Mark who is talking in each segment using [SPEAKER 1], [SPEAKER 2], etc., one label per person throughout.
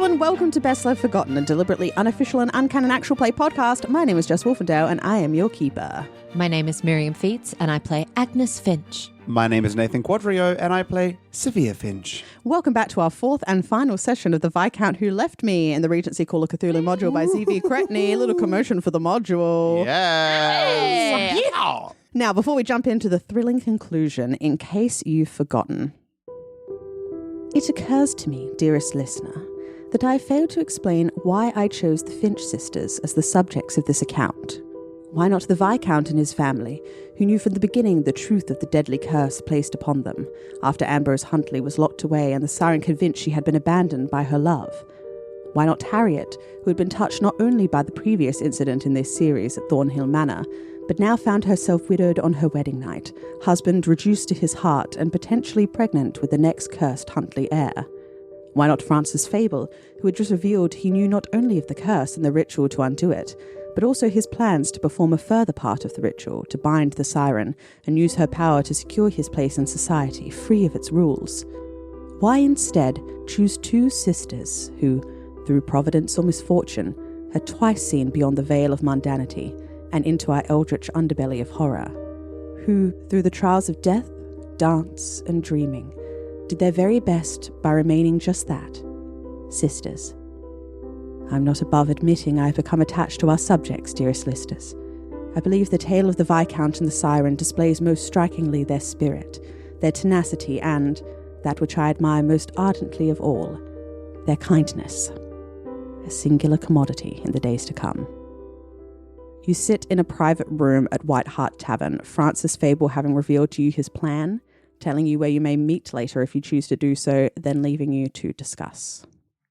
[SPEAKER 1] and welcome to Best Love Forgotten, a deliberately unofficial and uncanon actual play podcast. My name is Jess Wolfendale and I am your keeper.
[SPEAKER 2] My name is Miriam Feats and I play Agnes Finch.
[SPEAKER 3] My name is Nathan Quadrio and I play Sophia Finch.
[SPEAKER 1] Welcome back to our fourth and final session of the Viscount Who Left Me in the Regency Call of Cthulhu module by Z.V. Cretney. A little commotion for the module.
[SPEAKER 3] Yes. Yeah.
[SPEAKER 1] Now, before we jump into the thrilling conclusion, in case you've forgotten, it occurs to me, dearest listener, that I failed to explain why I chose the Finch sisters as the subjects of this account. Why not the Viscount and his family, who knew from the beginning the truth of the deadly curse placed upon them, after Ambrose Huntley was locked away and the siren convinced she had been abandoned by her love? Why not Harriet, who had been touched not only by the previous incident in this series at Thornhill Manor, but now found herself widowed on her wedding night, husband reduced to his heart and potentially pregnant with the next cursed Huntley heir? Why not Francis Fable, who had just revealed he knew not only of the curse and the ritual to undo it, but also his plans to perform a further part of the ritual to bind the siren and use her power to secure his place in society free of its rules? Why instead choose two sisters who, through providence or misfortune, had twice seen beyond the veil of mundanity and into our eldritch underbelly of horror, who, through the trials of death, dance, and dreaming, did their very best by remaining just that, sisters? I'm not above admitting I have become attached to our subjects, dearest listeners. I believe the tale of the Viscount and the siren displays most strikingly their spirit, their tenacity, and, that which I admire most ardently of all, their kindness. A singular commodity in the days to come. You sit in a private room at White Hart Tavern, Francis Fable having revealed to you his plan, telling you where you may meet later if you choose to do so, then leaving you to discuss.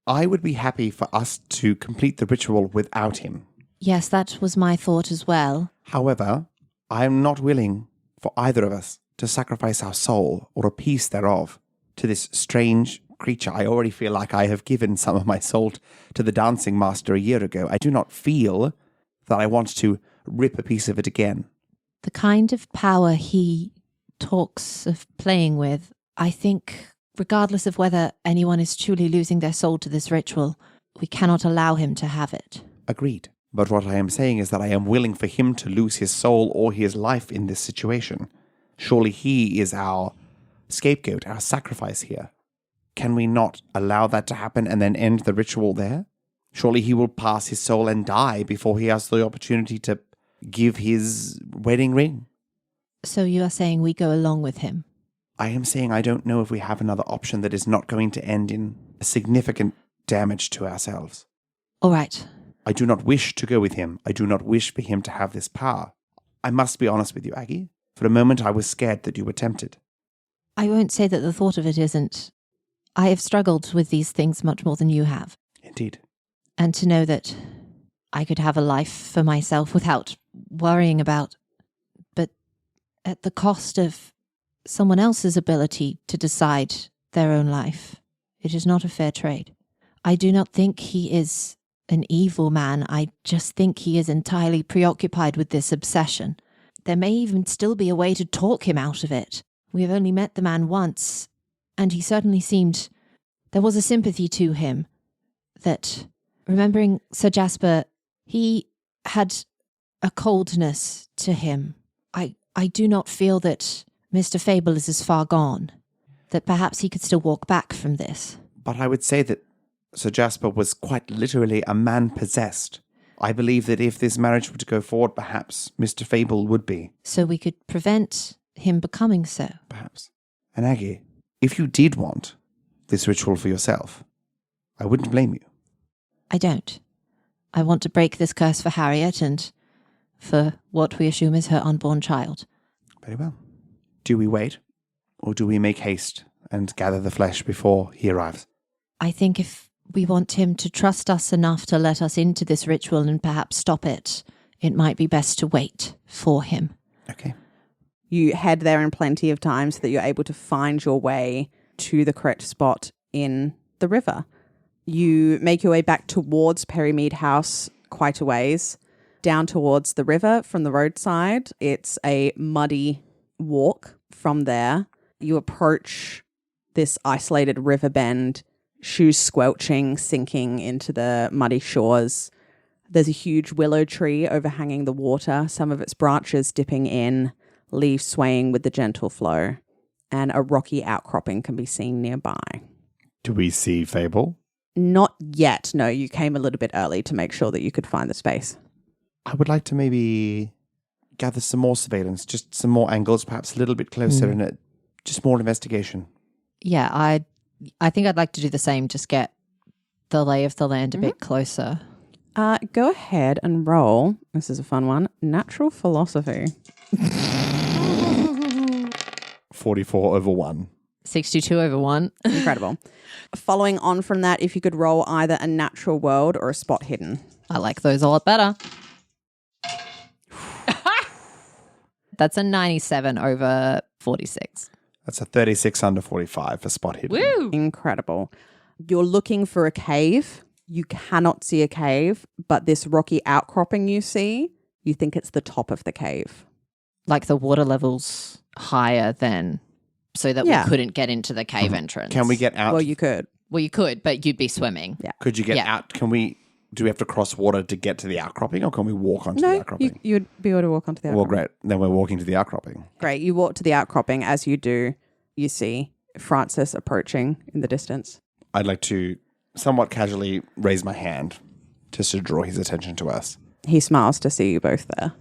[SPEAKER 3] I would be happy for us to complete the ritual without him.
[SPEAKER 2] Yes, that was my thought as well.
[SPEAKER 3] However, I am not willing for either of us to sacrifice our soul or a piece thereof to this strange creature. I already feel like I have given some of my soul to the dancing master a year ago. I do not feel that I want to rip a piece of it again.
[SPEAKER 2] The kind of power he talks of playing with, I think, regardless of whether anyone is truly losing their soul to this ritual, we cannot allow him to have it.
[SPEAKER 3] Agreed. But what I am saying is that I am willing for him to lose his soul or his life in this situation. Surely he is our scapegoat, our sacrifice here. Can we not allow that to happen and then end the ritual there? Surely he will pass his soul and die before he has the opportunity to give his wedding ring.
[SPEAKER 2] So you are saying we go along with him?
[SPEAKER 3] I am saying I don't know if we have another option that is not going to end in significant damage to ourselves.
[SPEAKER 2] All right.
[SPEAKER 3] I do not wish to go with him. I do not wish for him to have this power. I must be honest with you, Aggie. For a moment I was scared that you were tempted.
[SPEAKER 2] I won't say that the thought of it isn't. I have struggled with these things much more than you have.
[SPEAKER 3] Indeed.
[SPEAKER 2] And to know that I could have a life for myself without worrying about, but at the cost of someone else's ability to decide their own life. It is not a fair trade. I do not think he is an evil man. I just think he is entirely preoccupied with this obsession. There may even still be a way to talk him out of it. We have only met the man once, and he certainly seemed... There was a sympathy to him that, remembering Sir Jasper, he had a coldness to him. I do not feel that Mr. Fable is as far gone, that perhaps he could still walk back from this.
[SPEAKER 3] But I would say that Sir Jasper was quite literally a man possessed. I believe that if this marriage were to go forward, perhaps Mr. Fable would be.
[SPEAKER 2] So we could prevent him becoming so.
[SPEAKER 3] Perhaps. And Aggie, if you did want this ritual for yourself, I wouldn't blame you.
[SPEAKER 2] I don't. I want to break this curse for Harriet and for what we assume is her unborn child.
[SPEAKER 3] Very well. Do we wait, or do we make haste and gather the flesh before he arrives?
[SPEAKER 2] I think if we want him to trust us enough to let us into this ritual and perhaps stop it, it might be best to wait for him.
[SPEAKER 3] Okay.
[SPEAKER 1] You head there in plenty of time so that you're able to find your way to the correct spot in the river. You make your way back towards Perrymead House quite a ways, down towards the river from the roadside. It's a muddy walk from there. You approach this isolated river bend shoes squelching, sinking into the muddy shores. There's a huge willow tree overhanging the water, some of its branches dipping in, leaves swaying with the gentle flow, and a rocky outcropping can be seen nearby.
[SPEAKER 3] Do we see Fable?
[SPEAKER 1] Not yet. No, you came a little bit early to make sure that you could find the space.
[SPEAKER 3] I would like to maybe gather some more surveillance, just some more angles, perhaps a little bit closer, and just more investigation.
[SPEAKER 2] Yeah, I think I'd like to do the same, just get the lay of the land a bit closer.
[SPEAKER 1] Go ahead and roll. This is a fun one. Natural philosophy.
[SPEAKER 3] 44 over 1.
[SPEAKER 2] 62 over 1.
[SPEAKER 1] Incredible. Following on from that, if you could roll either a natural world or a spot hidden.
[SPEAKER 2] I like those a lot better. That's a 97 over 46.
[SPEAKER 3] That's a 36 under 45 for spot hidden.
[SPEAKER 2] Woo!
[SPEAKER 1] Incredible. You're looking for a cave. You cannot see a cave, but this rocky outcropping you see, you think it's the top of the cave.
[SPEAKER 2] Like the water level's higher than, so that we couldn't get into the cave entrance.
[SPEAKER 3] Can we get out?
[SPEAKER 1] Well, you could.
[SPEAKER 2] Well, you could, but you'd be swimming.
[SPEAKER 1] Yeah.
[SPEAKER 3] Could you get out? Do we have to cross water to get to the outcropping, or can we walk onto the outcropping?
[SPEAKER 1] You'd be able to walk onto the outcropping.
[SPEAKER 3] Well, great. Then we're walking to the outcropping.
[SPEAKER 1] Great. You walk to the outcropping. As you do, you see Francis approaching in the distance.
[SPEAKER 3] I'd like to somewhat casually raise my hand just to draw his attention to us.
[SPEAKER 1] He smiles to see you both there.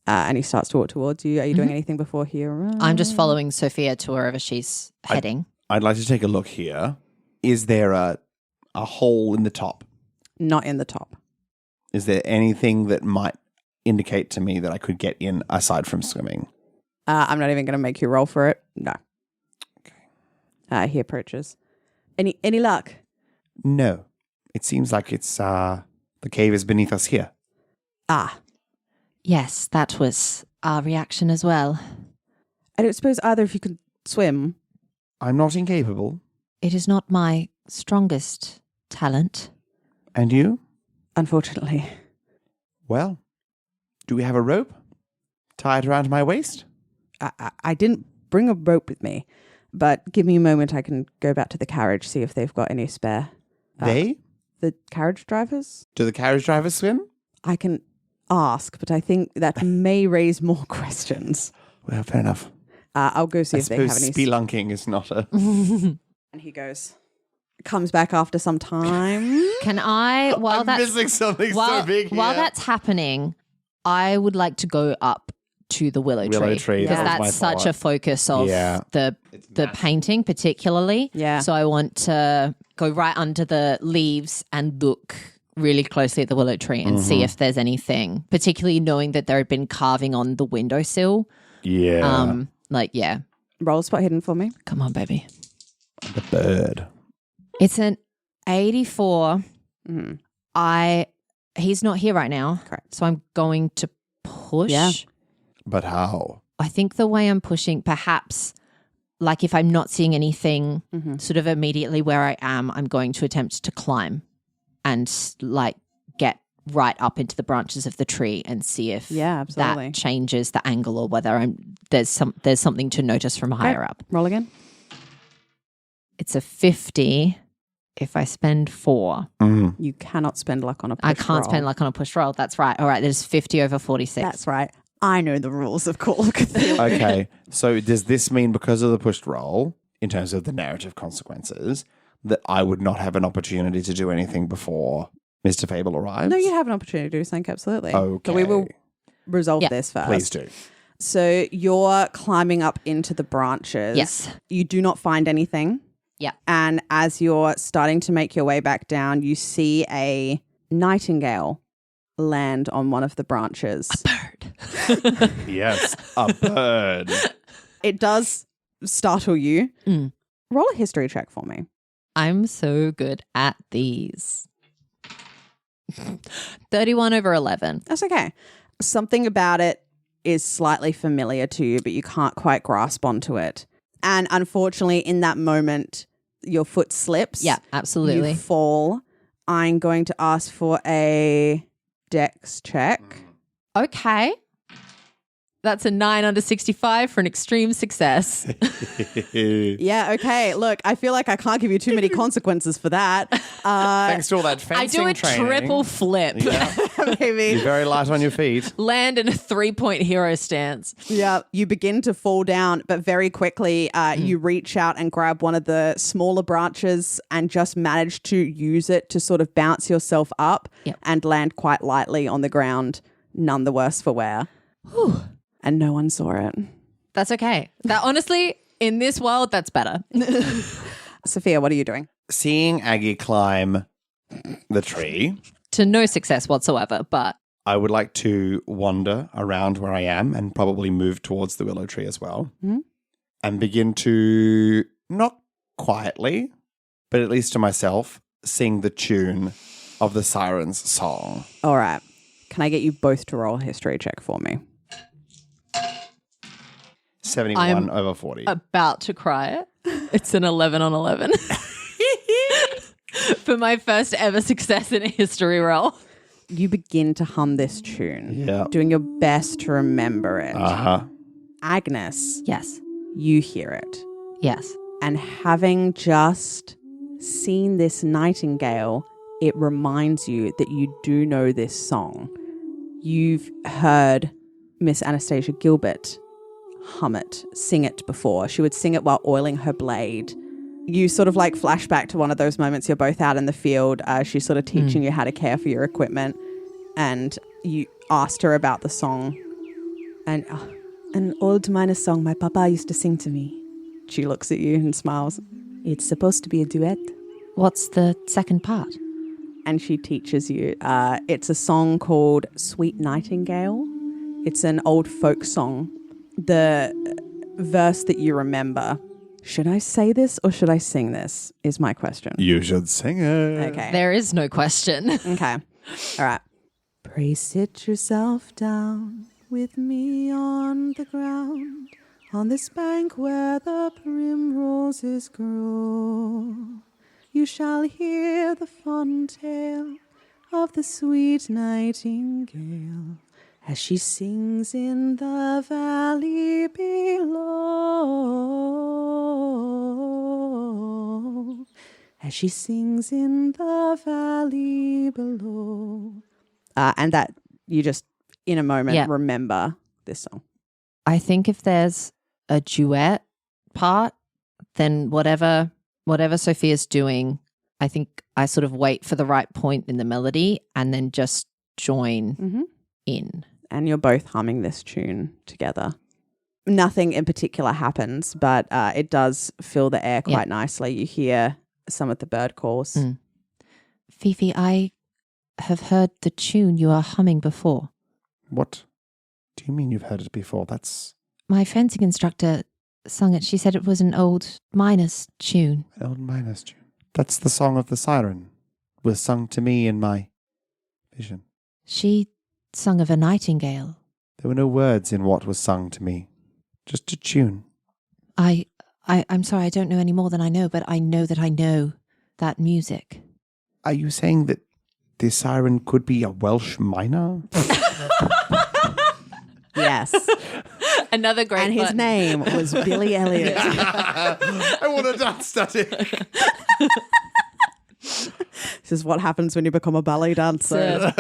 [SPEAKER 1] And he starts to walk towards you. Are you doing anything before he arrives?
[SPEAKER 2] I'm just following Sophia to wherever she's heading.
[SPEAKER 3] I'd like to take a look here. Is there a hole in the top?
[SPEAKER 1] Not in the top.
[SPEAKER 3] Is there anything that might indicate to me that I could get in aside from swimming?
[SPEAKER 1] I'm not even going to make you roll for it. No. Okay. He approaches. Any luck?
[SPEAKER 3] No. It seems like it's the cave is beneath us here.
[SPEAKER 2] Yes, that was our reaction as well.
[SPEAKER 1] I don't suppose either of you could swim.
[SPEAKER 3] I'm not incapable.
[SPEAKER 2] It is not my strongest talent.
[SPEAKER 3] And you?
[SPEAKER 1] Unfortunately.
[SPEAKER 3] Well, do we have a rope? Tie it around my waist?
[SPEAKER 1] I didn't bring a rope with me, but give me a moment. I can go back to the carriage, see if they've got any spare.
[SPEAKER 3] They?
[SPEAKER 1] The carriage drivers?
[SPEAKER 3] Do the carriage drivers swim?
[SPEAKER 1] I can ask, but I think that may raise more questions.
[SPEAKER 3] Well, fair enough.
[SPEAKER 1] I'll go see if they have any.
[SPEAKER 3] Spelunking is not a...
[SPEAKER 1] And he comes back after some time.
[SPEAKER 2] Can I, while
[SPEAKER 3] I'm missing something so big here.
[SPEAKER 2] While that's happening, I would like to go up to the willow tree. Because that's such a focus of the painting particularly.
[SPEAKER 1] Yeah.
[SPEAKER 2] So I want to go right under the leaves and look really closely at the willow tree and see if there's anything, particularly knowing that there had been carving on the windowsill.
[SPEAKER 3] Yeah.
[SPEAKER 1] Roll a spot hidden for me.
[SPEAKER 2] Come on, baby.
[SPEAKER 3] The bird.
[SPEAKER 2] It's an 84. He's not here right now.
[SPEAKER 1] Correct.
[SPEAKER 2] So I'm going to push.
[SPEAKER 1] Yeah.
[SPEAKER 3] But how?
[SPEAKER 2] I think the way I'm pushing, perhaps, like if I'm not seeing anything sort of immediately where I am, I'm going to attempt to climb and like get right up into the branches of the tree and see if that changes the angle or whether there's something to notice from higher up.
[SPEAKER 1] Roll again.
[SPEAKER 2] It's a 50 if I spend 4.
[SPEAKER 1] You cannot spend luck on a push
[SPEAKER 2] I can't spend luck on a push roll. That's right. All right, there's 50 over 46.
[SPEAKER 1] That's right. I know the rules of Call of Cthulhu.
[SPEAKER 3] Okay, so does this mean because of the pushed roll, in terms of the narrative consequences, that I would not have an opportunity to do anything before Mr. Fable arrives?
[SPEAKER 1] No, you have an opportunity to do something, absolutely.
[SPEAKER 3] Okay.
[SPEAKER 1] But we will resolve this first.
[SPEAKER 3] Please do.
[SPEAKER 1] So you're climbing up into the branches.
[SPEAKER 2] Yes.
[SPEAKER 1] You do not find anything.
[SPEAKER 2] Yeah.
[SPEAKER 1] And as you're starting to make your way back down, you see a nightingale land on one of the branches.
[SPEAKER 2] A bird.
[SPEAKER 3] Yes, a bird.
[SPEAKER 1] It does startle you. Roll a history check for me.
[SPEAKER 2] I'm so good at these. 31 over 11.
[SPEAKER 1] That's okay. Something about it is slightly familiar to you, but you can't quite grasp onto it. And unfortunately, in that moment, your foot slips.
[SPEAKER 2] Yeah, absolutely.
[SPEAKER 1] You fall. I'm going to ask for a dex check.
[SPEAKER 2] Okay. That's a 9 under 65 for an extreme success.
[SPEAKER 1] Yeah, okay. Look, I feel like I can't give you too many consequences for that.
[SPEAKER 3] Thanks to all that
[SPEAKER 2] I
[SPEAKER 3] fencing
[SPEAKER 2] do a
[SPEAKER 3] training.
[SPEAKER 2] triple flip.
[SPEAKER 3] Yeah.
[SPEAKER 1] Maybe.
[SPEAKER 3] You're very light on your feet.
[SPEAKER 2] Land in a 3-point hero stance.
[SPEAKER 1] Yeah, you begin to fall down, but very quickly you reach out and grab one of the smaller branches and just manage to use it to sort of bounce yourself up and land quite lightly on the ground, none the worse for wear.
[SPEAKER 2] Whew.
[SPEAKER 1] And no one saw it.
[SPEAKER 2] That's okay. That honestly, in this world, that's better.
[SPEAKER 1] Sophia, what are you doing?
[SPEAKER 3] Seeing Aggie climb the tree,
[SPEAKER 2] To no success whatsoever, but
[SPEAKER 3] I would like to wander around where I am and probably move towards the willow tree as well. And begin to, not quietly, but at least to myself, sing the tune of the siren's song.
[SPEAKER 1] All right. Can I get you both to roll a history check for me?
[SPEAKER 3] 71 over 40.
[SPEAKER 2] about to cry. It's an 11 on 11. For my first ever success in a history roll.
[SPEAKER 1] You begin to hum this tune,
[SPEAKER 3] Yeah.
[SPEAKER 1] doing your best to remember it.
[SPEAKER 3] Uh-huh.
[SPEAKER 1] Agnes,
[SPEAKER 2] Yes.
[SPEAKER 1] you hear it.
[SPEAKER 2] Yes.
[SPEAKER 1] And having just seen this nightingale, it reminds you that you do know this song. You've heard Miss Anastasia Gilbert hum it, sing it before. She would sing it while oiling her blade. You sort of like flash back to one of those moments you're both out in the field. She's sort of teaching you how to care for your equipment. And you asked her about the song. And an old minor song my papa used to sing to me. She looks at you and smiles. It's supposed to be a duet.
[SPEAKER 2] What's the second part?
[SPEAKER 1] And she teaches you. It's a song called Sweet Nightingale. It's an old folk song. The verse that you remember, should I say this or should I sing this, is my question.
[SPEAKER 3] You should sing it.
[SPEAKER 1] Okay.
[SPEAKER 2] There is no question.
[SPEAKER 1] Okay. All right. Pray sit yourself down with me on the ground, on this bank where the primroses grow. You shall hear the fond tale of the sweet nightingale as she sings in the valley below. As she sings in the valley below. And that you just, in a moment, remember this song.
[SPEAKER 2] I think if there's a duet part, then whatever Sophia's doing, I think I sort of wait for the right point in the melody and then just join in.
[SPEAKER 1] And you're both humming this tune together. Nothing in particular happens, but it does fill the air quite nicely. You hear some of the bird calls.
[SPEAKER 2] Fifi, I have heard the tune you are humming before.
[SPEAKER 3] What do you mean you've heard it before? That's
[SPEAKER 2] My fencing instructor sung it. She said it was an old miner's tune.
[SPEAKER 3] an old miner's tune. That's the song of the siren. Was sung to me in my vision.
[SPEAKER 2] She sung of a nightingale.
[SPEAKER 3] There were no words in what was sung to me. Just a tune.
[SPEAKER 2] I'm sorry, I don't know any more than I know, but I know that music.
[SPEAKER 3] Are you saying that this siren could be a Welsh miner?
[SPEAKER 1] Yes.
[SPEAKER 2] Another great
[SPEAKER 1] And his name was Billy Elliot.
[SPEAKER 3] I want a dance study.
[SPEAKER 1] This is what happens when you become a ballet dancer.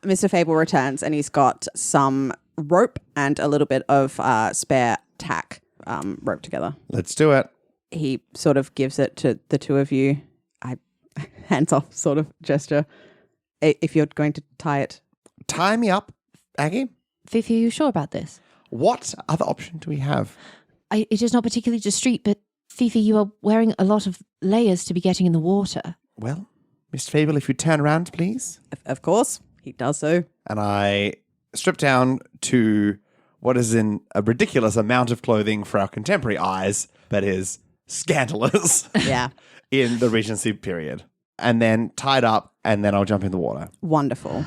[SPEAKER 1] Mr. Fable returns and he's got some rope and a little bit of spare tack roped together.
[SPEAKER 3] Let's do it.
[SPEAKER 1] He sort of gives it to the two of you. Hands off sort of gesture. If you're going to tie it.
[SPEAKER 3] Tie me up, Aggie.
[SPEAKER 2] Fifi, are you sure about this?
[SPEAKER 3] What other option do we have?
[SPEAKER 2] It is not particularly discreet, but Fifi, you are wearing a lot of layers to be getting in the water.
[SPEAKER 3] Well, Mr. Fable, if you turn around, please.
[SPEAKER 1] Of course, he does so.
[SPEAKER 3] And I strip down to what is in a ridiculous amount of clothing for our contemporary eyes, but is scandalous.
[SPEAKER 1] Yeah.
[SPEAKER 3] In the Regency period. And then tied up, and then I'll jump in the water.
[SPEAKER 1] Wonderful.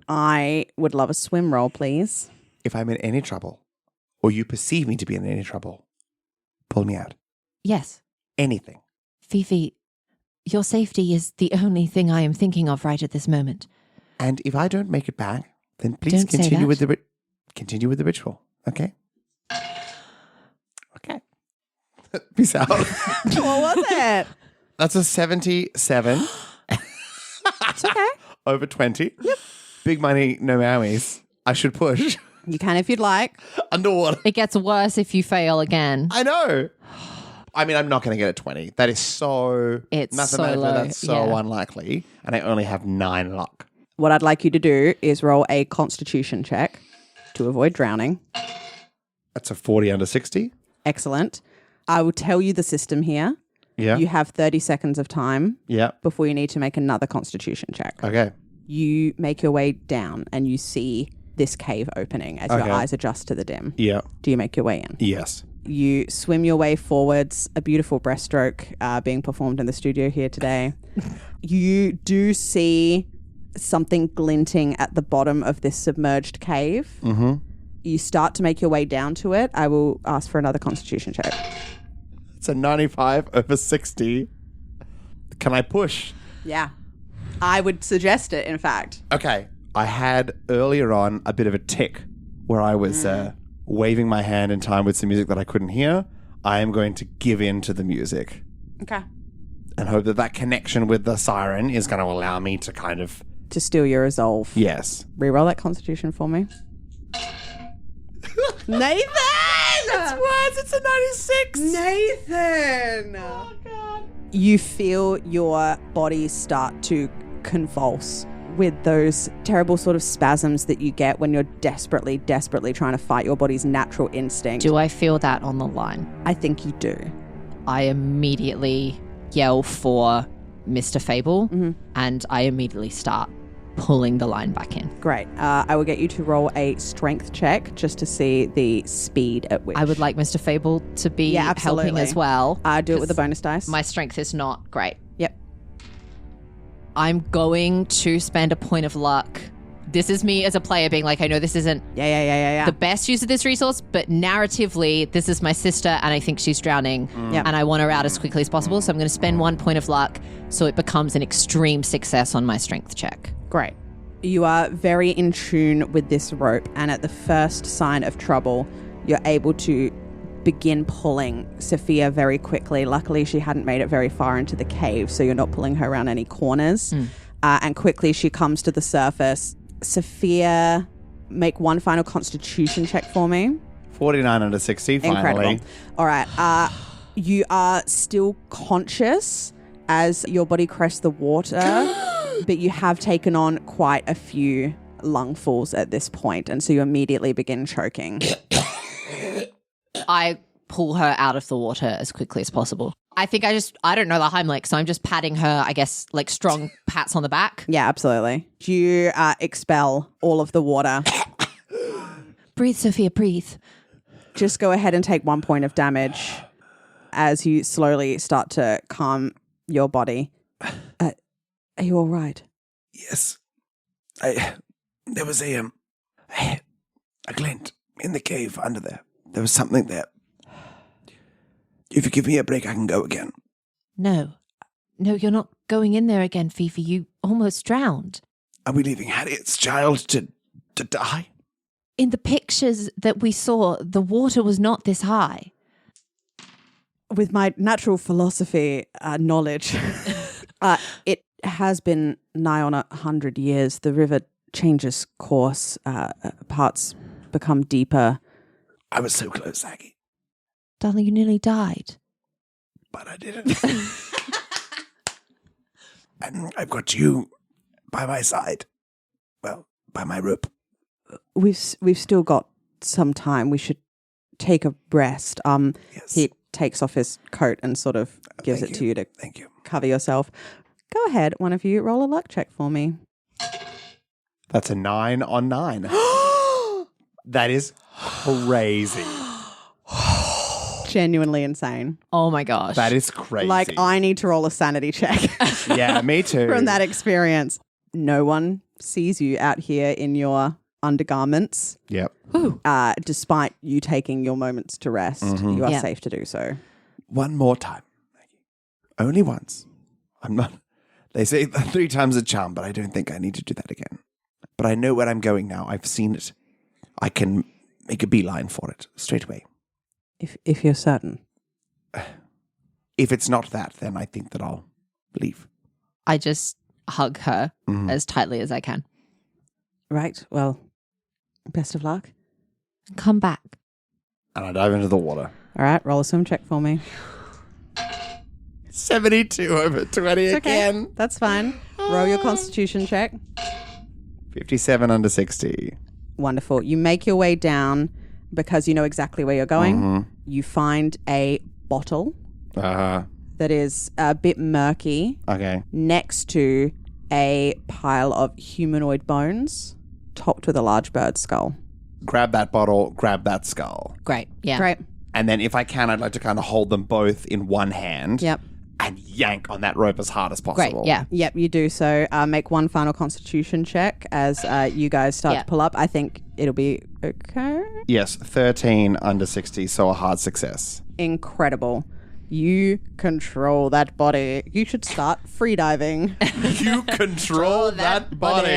[SPEAKER 1] I would love a swim roll, please.
[SPEAKER 3] If I'm in any trouble, or you perceive me to be in any trouble, pull me out.
[SPEAKER 2] Yes.
[SPEAKER 3] Anything.
[SPEAKER 2] Fifi, your safety is the only thing I am thinking of right at this moment.
[SPEAKER 3] And if I don't make it back, then please
[SPEAKER 2] Don't say
[SPEAKER 3] continue
[SPEAKER 2] that.
[SPEAKER 3] with the... continue with the ritual. Okay. Okay. Peace out.
[SPEAKER 1] What was it?
[SPEAKER 3] That's a 77
[SPEAKER 1] It's okay.
[SPEAKER 3] over 20. Yep. Big money, no maomies. I should push.
[SPEAKER 1] You can if you'd like.
[SPEAKER 3] Underwater.
[SPEAKER 2] It gets worse if you fail again.
[SPEAKER 3] I know. I mean, I'm not going to get a 20. That is so...
[SPEAKER 2] It's so
[SPEAKER 3] mathematically,
[SPEAKER 2] low,
[SPEAKER 3] that's so
[SPEAKER 2] yeah.
[SPEAKER 3] unlikely. And I only have 9 luck.
[SPEAKER 1] What I'd like you to do is roll a constitution check to avoid drowning.
[SPEAKER 3] That's a 40 under 60.
[SPEAKER 1] Excellent. I will tell you the system here.
[SPEAKER 3] Yeah.
[SPEAKER 1] You have 30 seconds of time
[SPEAKER 3] Yeah.
[SPEAKER 1] before you need to make another constitution check.
[SPEAKER 3] Okay.
[SPEAKER 1] You make your way down and you see this cave opening as your
[SPEAKER 3] Okay.
[SPEAKER 1] eyes adjust to the dim.
[SPEAKER 3] Yeah.
[SPEAKER 1] Do you make your way in?
[SPEAKER 3] Yes.
[SPEAKER 1] You swim your way forwards, a beautiful breaststroke being performed in the studio here today. You do see something glinting at the bottom of this submerged cave.
[SPEAKER 3] Mm-hmm.
[SPEAKER 1] You start to make your way down to it. I will ask for another constitution check.
[SPEAKER 3] It's a 95 over 60. Can I push?
[SPEAKER 1] Yeah. I would suggest it, in fact.
[SPEAKER 3] Okay. I had earlier on a bit of a tick where I was waving my hand in time with some music that I couldn't hear. I am going to give in to the music
[SPEAKER 1] Okay.
[SPEAKER 3] and hope that that connection with the siren is going to allow me to kind of...
[SPEAKER 1] To steal your resolve.
[SPEAKER 3] Yes.
[SPEAKER 1] Reroll that constitution for me. Nathan!
[SPEAKER 3] It's worse. It's a 96.
[SPEAKER 1] Nathan! Oh, God. You feel your body start to convulse with those terrible sort of spasms that you get when you're desperately trying to fight your body's natural instinct.
[SPEAKER 2] Do I feel that on the line?
[SPEAKER 1] I think you do.
[SPEAKER 2] I immediately yell for Mr. Fable, and I immediately start pulling the line back in.
[SPEAKER 1] Great. I will get you to roll a strength check just to see the speed at which...
[SPEAKER 2] I would like Mr. Fable to be helping as well.
[SPEAKER 1] Do it with the bonus dice.
[SPEAKER 2] My strength is not great.
[SPEAKER 1] Yep.
[SPEAKER 2] I'm going to spend a point of luck. This is me as a player being like, I know this isn't
[SPEAKER 1] Yeah.
[SPEAKER 2] the best use of this resource, but narratively, this is my sister and I think she's drowning
[SPEAKER 1] Yep.
[SPEAKER 2] and I want her out as quickly as possible. So I'm going to spend 1 point of luck so it becomes an extreme success on my strength check.
[SPEAKER 1] Great. You are very in tune with this rope, and at the first sign of trouble, you're able to begin pulling Sophia very quickly. Luckily, she hadn't made it very far into the cave, so you're not pulling her around any corners. And quickly, she comes to the surface. Sophia, make one final constitution check for me.
[SPEAKER 3] 49 under 60, finally.
[SPEAKER 1] Incredible. All right. You are still conscious as your body crests the water, but you have taken on quite a few lungfuls at this point, and so you immediately begin choking.
[SPEAKER 2] I pull her out of the water as quickly as possible. I think I don't know the Heimlich, so I'm just patting her, I guess, like strong pats on the back.
[SPEAKER 1] Yeah, absolutely. You expel all of the water.
[SPEAKER 2] Breathe, Sophia, breathe.
[SPEAKER 1] Just go ahead and take 1 point of damage as you slowly start to calm your body. Are you all right?
[SPEAKER 3] Yes. There was a glint in the cave under there. There was something there. If you give me a break, I can go again.
[SPEAKER 2] No, you're not going in there again, Fifi. You almost drowned.
[SPEAKER 3] Are we leaving Harriet's child to die?
[SPEAKER 2] In the pictures that we saw, the water was not this high.
[SPEAKER 1] With my natural philosophy knowledge, it has been nigh on 100 years. The river changes course. Parts become deeper.
[SPEAKER 3] I was so close, Aggie.
[SPEAKER 2] Darling, you nearly died.
[SPEAKER 3] But I didn't. And I've got you by my side. Well, by my rope.
[SPEAKER 1] We've still got some time. We should take a rest.
[SPEAKER 3] Yes.
[SPEAKER 1] He takes off his coat and sort of gives
[SPEAKER 3] Thank
[SPEAKER 1] it to you to
[SPEAKER 3] Thank you.
[SPEAKER 1] cover yourself. Go ahead, one of you, roll a luck check for me.
[SPEAKER 3] That's a 9 on 9. That is crazy.
[SPEAKER 1] Genuinely insane.
[SPEAKER 2] Oh my gosh.
[SPEAKER 3] That is crazy.
[SPEAKER 1] Like, I need to roll a sanity check
[SPEAKER 3] Yeah, me too.
[SPEAKER 1] from that experience. No one sees you out here in your undergarments.
[SPEAKER 3] Yep.
[SPEAKER 1] Despite you taking your moments to rest, you are safe to do so.
[SPEAKER 3] One more time, Maggie. Only once. I'm not... They say 3 times a charm, but I don't think I need to do that again. But I know where I'm going now. I've seen it. I can make a beeline for it straight away.
[SPEAKER 1] If you're certain.
[SPEAKER 3] If it's not that, then I think that I'll leave.
[SPEAKER 2] I just hug her as tightly as I can.
[SPEAKER 1] Right, well, best of luck.
[SPEAKER 2] Come back.
[SPEAKER 3] And I dive into the water.
[SPEAKER 1] All right, roll a swim check for me.
[SPEAKER 3] 72 over 20
[SPEAKER 1] It's
[SPEAKER 3] again.
[SPEAKER 1] okay, that's fine. Roll your constitution check.
[SPEAKER 3] 57 under 60.
[SPEAKER 1] Wonderful. You make your way down because you know exactly where you're going. You find a bottle that is a bit murky
[SPEAKER 3] Okay.
[SPEAKER 1] next to a pile of humanoid bones topped with a large bird skull.
[SPEAKER 3] Grab that bottle, grab that skull.
[SPEAKER 2] Great. Yeah.
[SPEAKER 1] Great.
[SPEAKER 3] And then if I can, I'd like to kind of hold them both in one hand.
[SPEAKER 1] Yep.
[SPEAKER 3] And yank on that rope as hard as possible.
[SPEAKER 2] Great. Yeah.
[SPEAKER 1] Yep, you do so. Make one final constitution check as you guys start to pull up. I think it'll be okay.
[SPEAKER 3] Yes, 13 under 60, so a hard success.
[SPEAKER 1] Incredible. You control that body. You should start freediving.
[SPEAKER 3] You control that body.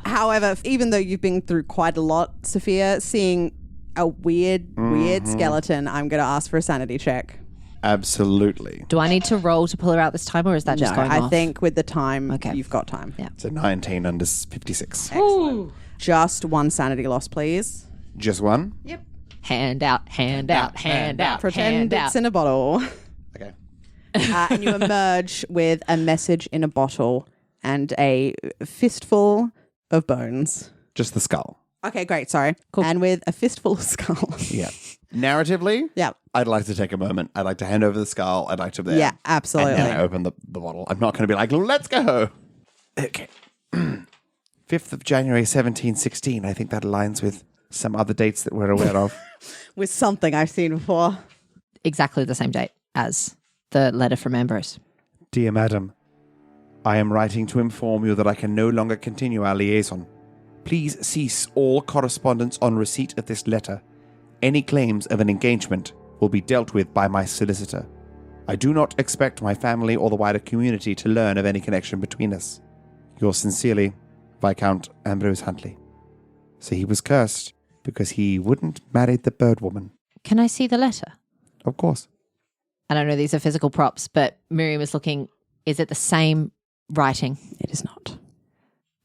[SPEAKER 1] However, even though you've been through quite a lot, Sophia, seeing a weird skeleton, I'm going to ask for a sanity check.
[SPEAKER 3] Absolutely.
[SPEAKER 2] Do I need to roll to pull her out this time, or is that just going off?
[SPEAKER 1] I think with the time, you've got time.
[SPEAKER 2] Yeah.
[SPEAKER 3] So 19 under 56.
[SPEAKER 1] Excellent. Just one sanity loss, please.
[SPEAKER 3] Just one?
[SPEAKER 1] Yep.
[SPEAKER 2] Hand out, hand out, hand out.
[SPEAKER 1] Pretend
[SPEAKER 2] hand
[SPEAKER 1] it's in a bottle.
[SPEAKER 3] Okay.
[SPEAKER 1] And you emerge with a message in a bottle and a fistful of bones.
[SPEAKER 3] Just the skull.
[SPEAKER 1] Okay, great. Sorry. Cool. And with a fistful of skull.
[SPEAKER 3] Yeah. Narratively, I'd like to take a moment. I'd like to hand over the skull. I'd like to
[SPEAKER 1] Yeah, absolutely.
[SPEAKER 3] And then I open the bottle. I'm not going to be like, let's go. Okay. 5th of January, 1716. I think that aligns with some other dates that we're aware of.
[SPEAKER 1] With something I've seen before.
[SPEAKER 2] Exactly the same date as the letter from Ambrose.
[SPEAKER 3] Dear Madam, I am writing to inform you that I can no longer continue our liaison. Please cease all correspondence on receipt of this letter. Any claims of an engagement will be dealt with by my solicitor. I do not expect my family or the wider community to learn of any connection between us. Yours sincerely, Viscount Ambrose Huntley. So he was cursed because he wouldn't marry the bird woman.
[SPEAKER 2] Can I see the letter?
[SPEAKER 3] Of course.
[SPEAKER 2] I don't know, these are physical props, but Miriam is looking, is it the same writing?
[SPEAKER 1] It is not.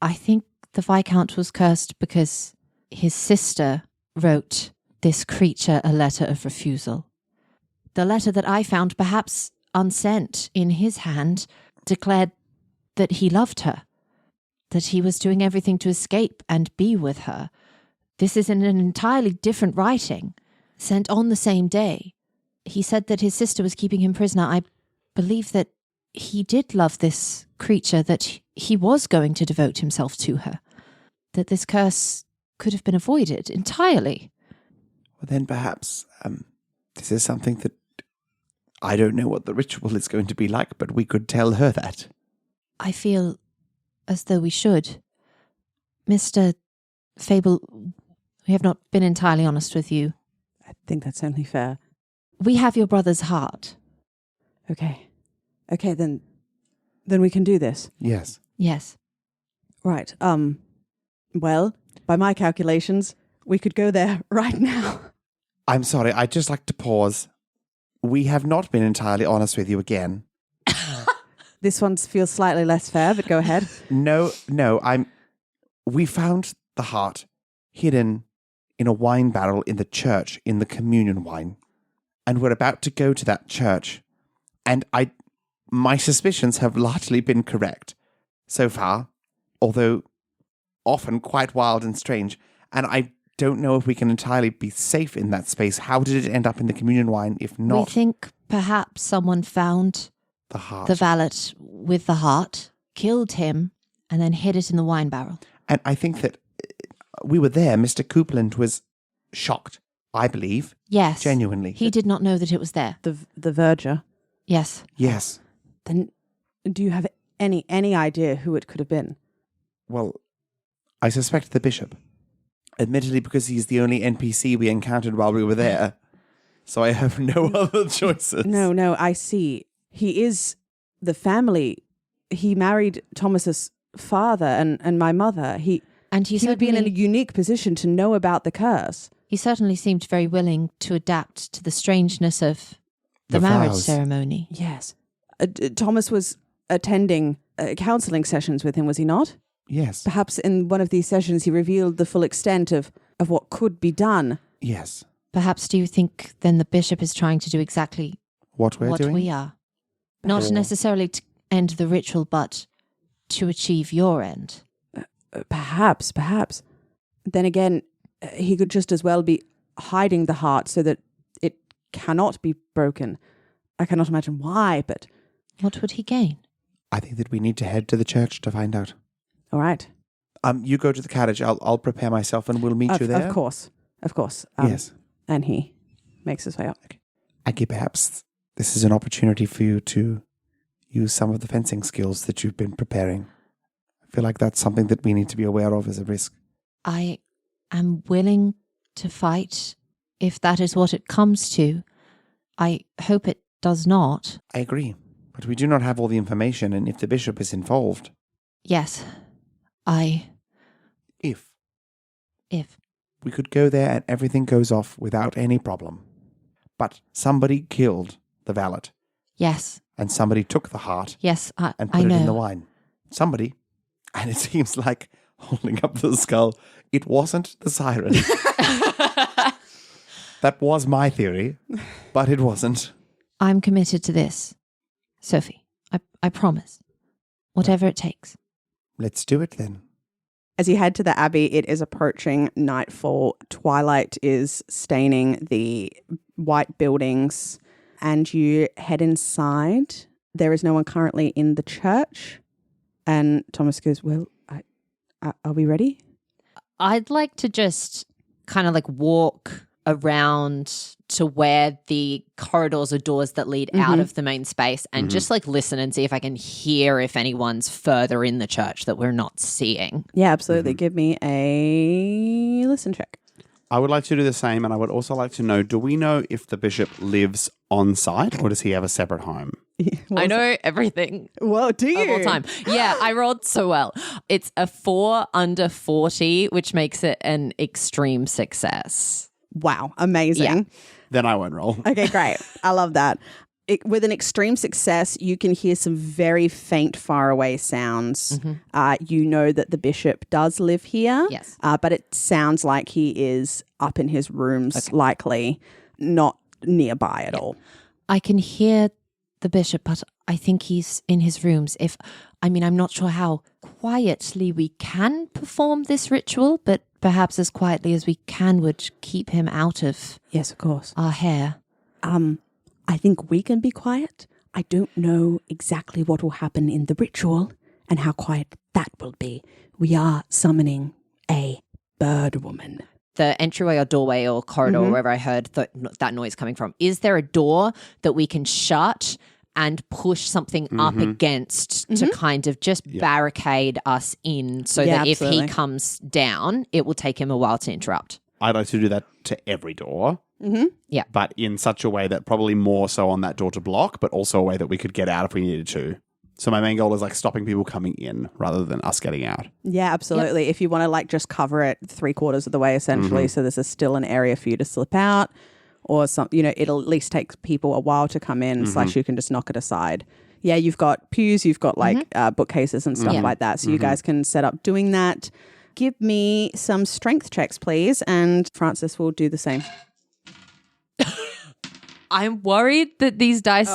[SPEAKER 2] I think the Viscount was cursed because his sister wrote this creature a letter of refusal. The letter that I found, perhaps unsent, in his hand, declared that he loved her, that he was doing everything to escape and be with her. This is in an entirely different writing, sent on the same day. He said that his sister was keeping him prisoner. I believe that he did love this creature, that he was going to devote himself to her, that this curse could have been avoided entirely.
[SPEAKER 3] Well, then perhaps this is something that I don't know what the ritual is going to be like, but we could tell her that.
[SPEAKER 2] I feel as though we should. Mr. Fable, we have not been entirely honest with you.
[SPEAKER 1] I think that's only fair.
[SPEAKER 2] We have your brother's heart.
[SPEAKER 1] Okay. Okay, then we can do this.
[SPEAKER 3] Yes.
[SPEAKER 2] Yes.
[SPEAKER 1] Right. Well, by my calculations, we could go there right now.
[SPEAKER 3] I'm sorry, I'd just like to pause. We have not been entirely honest with you again.
[SPEAKER 1] This one feels slightly less fair, but go ahead.
[SPEAKER 3] No, we found the heart hidden in a wine barrel in the church in the communion wine. And we're about to go to that church. And my suspicions have largely been correct so far, although often quite wild and strange. And I don't know if we can entirely be safe in that space. How did it end up in the communion wine if not?
[SPEAKER 2] We think perhaps someone found
[SPEAKER 3] the heart.
[SPEAKER 2] The valet with the heart, killed him, and then hid it in the wine barrel.
[SPEAKER 3] And I think that we were there. Mr. Coupland was shocked, I believe.
[SPEAKER 2] Yes.
[SPEAKER 3] Genuinely.
[SPEAKER 2] He did not know that it was there.
[SPEAKER 1] The verger.
[SPEAKER 2] Yes.
[SPEAKER 3] Yes.
[SPEAKER 1] Then do you have any idea who it could have been?
[SPEAKER 3] Well, I suspect the bishop. Admittedly, because he's the only NPC we encountered while we were there. So I have no other choices.
[SPEAKER 1] No, I see. He is the family. He married Thomas's father and my mother.
[SPEAKER 2] And
[SPEAKER 1] he would be in a unique position to know about the curse.
[SPEAKER 2] He certainly seemed very willing to adapt to the strangeness of the marriage
[SPEAKER 3] vows.
[SPEAKER 2] ceremony.
[SPEAKER 1] Yes. Thomas was attending counselling sessions with him, was he not?
[SPEAKER 3] Yes.
[SPEAKER 1] Perhaps in one of these sessions he revealed the full extent of what could be done.
[SPEAKER 3] Yes.
[SPEAKER 2] Perhaps do you think then the bishop is trying to do exactly
[SPEAKER 3] What we're doing?
[SPEAKER 2] we are? Not necessarily to end the ritual, but to achieve your end.
[SPEAKER 1] Perhaps. Then again, he could just as well be hiding the heart so that it cannot be broken. I cannot imagine why, but...
[SPEAKER 2] What would he gain?
[SPEAKER 3] I think that we need to head to the church to find out.
[SPEAKER 1] All right.
[SPEAKER 3] You go to the carriage. I'll prepare myself and we'll meet you there.
[SPEAKER 1] Of course.
[SPEAKER 3] Yes.
[SPEAKER 1] And he makes his way up.
[SPEAKER 3] Aggie, perhaps this is an opportunity for you to use some of the fencing skills that you've been preparing. I feel like that's something that we need to be aware of as a risk.
[SPEAKER 2] I am willing to fight if that is what it comes to. I hope it does not.
[SPEAKER 3] I agree. But we do not have all the information, and if the bishop is involved...
[SPEAKER 2] Yes.
[SPEAKER 3] If
[SPEAKER 2] If.
[SPEAKER 3] we could go there and everything goes off without any problem. But somebody killed the valet,
[SPEAKER 2] Yes.
[SPEAKER 3] and somebody took the heart
[SPEAKER 2] Yes,
[SPEAKER 3] and
[SPEAKER 2] I
[SPEAKER 3] put it
[SPEAKER 2] know.
[SPEAKER 3] in the wine. Somebody, and it seems like holding up the skull, it wasn't the siren. That was my theory, but it wasn't.
[SPEAKER 2] I'm committed to this. Sophie, I promise. Whatever it takes.
[SPEAKER 3] Let's do it then.
[SPEAKER 1] As you head to the Abbey, it is approaching nightfall. Twilight is staining the white buildings, and you head inside. There is no one currently in the church. And Thomas goes, well, are we ready?
[SPEAKER 2] I'd like to just kind of like walk around to where the corridors or doors that lead out of the main space and just like listen and see if I can hear if anyone's further in the church that we're not seeing.
[SPEAKER 1] Yeah, absolutely. Give me a listen check.
[SPEAKER 4] I would like to do the same, and I would also like to know, do we know if the bishop lives on site or does he have a separate home?
[SPEAKER 2] I know everything.
[SPEAKER 1] Well, do you?
[SPEAKER 2] Of all time. Yeah, I rolled so well. It's a 4 under 40, which makes it an extreme success.
[SPEAKER 1] Wow, amazing.
[SPEAKER 2] Yeah.
[SPEAKER 4] Then I won't roll.
[SPEAKER 1] Okay, great. I love that. With an extreme success, you can hear some very faint, faraway sounds. You know that the bishop does live here.
[SPEAKER 2] Yes.
[SPEAKER 1] But it sounds like he is up in his rooms, likely not nearby at all.
[SPEAKER 2] I can hear the bishop, but I think he's in his rooms. I'm not sure how quietly we can perform this ritual, but perhaps as quietly as we can would keep him out of
[SPEAKER 1] Yes, of course.
[SPEAKER 2] our hair.
[SPEAKER 1] I think we can be quiet. I don't know exactly what will happen in the ritual and how quiet that will be. We are summoning a bird woman.
[SPEAKER 2] The entryway or doorway or corridor, wherever I heard that noise coming from, is there a door that we can shut and push something up against to kind of just barricade us in so that if
[SPEAKER 1] absolutely.
[SPEAKER 2] he comes down, it will take him a while to interrupt?
[SPEAKER 4] I'd like to do that to every door.
[SPEAKER 2] Yeah.
[SPEAKER 4] But in such a way that probably more so on that door to block, but also a way that we could get out if we needed to. So my main goal is like stopping people coming in rather than us getting out.
[SPEAKER 1] Yeah, absolutely. If you want to like just cover it 3/4 of the way, essentially, so there's still an area for you to slip out, or some, it'll at least take people a while to come in. / you can just knock it aside. Yeah, you've got pews, you've got like bookcases and stuff like that. So you guys can set up doing that. Give me some strength checks, please, and Francis will do the same.
[SPEAKER 2] I'm worried that these dice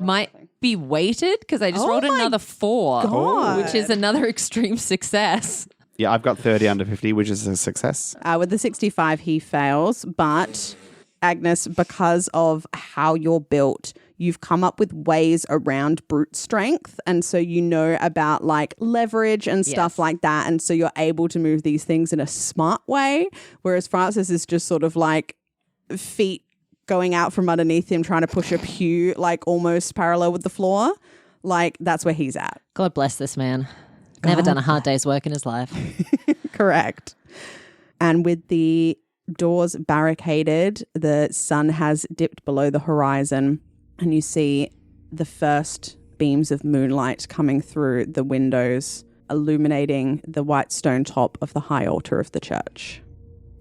[SPEAKER 2] might
[SPEAKER 1] anything.
[SPEAKER 2] be weighted because I just
[SPEAKER 1] Oh
[SPEAKER 2] rolled
[SPEAKER 1] my
[SPEAKER 2] another 4,
[SPEAKER 1] God.
[SPEAKER 2] which is another extreme success.
[SPEAKER 4] Yeah, I've got 30 under 50, which is a success.
[SPEAKER 1] With the 65, he fails, but Agnes, because of how you're built, you've come up with ways around brute strength. And so you know about like leverage and stuff like that. And so you're able to move these things in a smart way. Whereas Francis is just sort of like feet going out from underneath him, trying to push a pew like almost parallel with the floor. Like that's where he's at.
[SPEAKER 2] God bless this man. Never done a hard day's work in his life.
[SPEAKER 1] Correct. And with the doors barricaded, the sun has dipped below the horizon, and you see the first beams of moonlight coming through the windows illuminating the white stone top of the high altar of the church.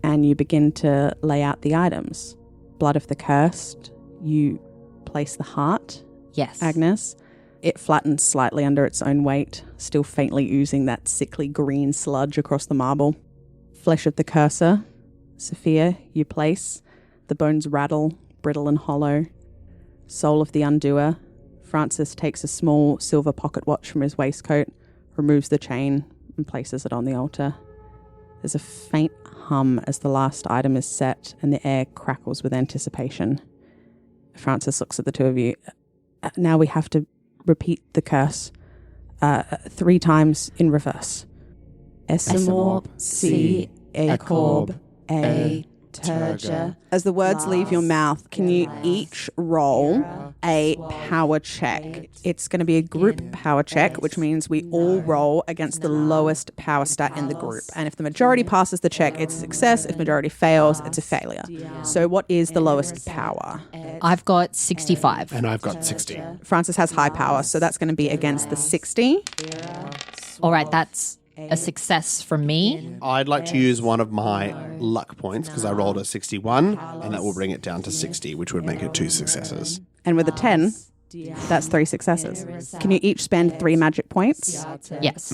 [SPEAKER 1] And you begin to lay out the items. Blood of the cursed. You place the heart,
[SPEAKER 2] Yes.
[SPEAKER 1] Agnes. It flattens slightly under its own weight, still faintly oozing that sickly green sludge across the marble. Flesh of the cursor. Sophia, you place. The bones rattle, brittle and hollow. Soul of the undoer. Francis takes a small silver pocket watch from his waistcoat, removes the chain, and places it on the altar. There's a faint hum as the last item is set, and the air crackles with anticipation. Francis looks at the two of you. Now we have to repeat the curse 3 times in reverse. Esamorb, C, Acorb, A, Turger. As the words leave your mouth, can you each roll a power check? It's going to be a group power check, which means we all roll against the lowest power stat in the group. And if the majority passes the check, it's a success. If majority fails, it's a failure. So what is the lowest power?
[SPEAKER 2] I've got 65.
[SPEAKER 4] And I've got 60.
[SPEAKER 1] Francis has high power, so that's going to be against the 60.
[SPEAKER 2] All right, that's a success from me.
[SPEAKER 4] I'd like to use one of my luck points because I rolled a 61, and that will bring it down to 60, which would make it 2 successes.
[SPEAKER 1] And with a 10, that's 3 successes. Can you each spend 3 magic points?
[SPEAKER 2] Yes.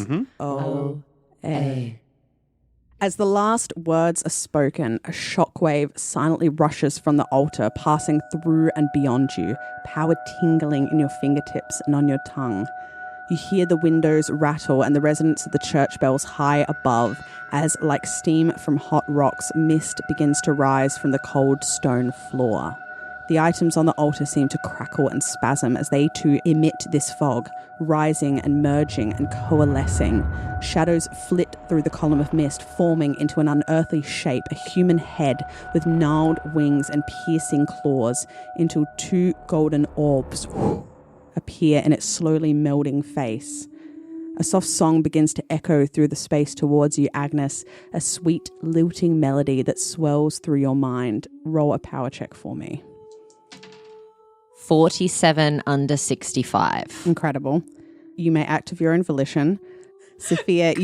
[SPEAKER 1] As the last words are spoken, a shockwave silently rushes from the altar, passing through and beyond you, power tingling in your fingertips and on your tongue. You hear the windows rattle and the resonance of the church bells high above as, like steam from hot rocks, mist begins to rise from the cold stone floor. The items on the altar seem to crackle and spasm as they too emit this fog, rising and merging and coalescing. Shadows flit through the column of mist, forming into an unearthly shape, a human head with gnarled wings and piercing claws, until 2 golden orbs appear in its slowly melding face. A soft song begins to echo through the space towards you, Agnes, a sweet, lilting melody that swells through your mind. Roll a power check for me.
[SPEAKER 2] 47 under 65.
[SPEAKER 1] Incredible. You may act of your own volition. Sophia,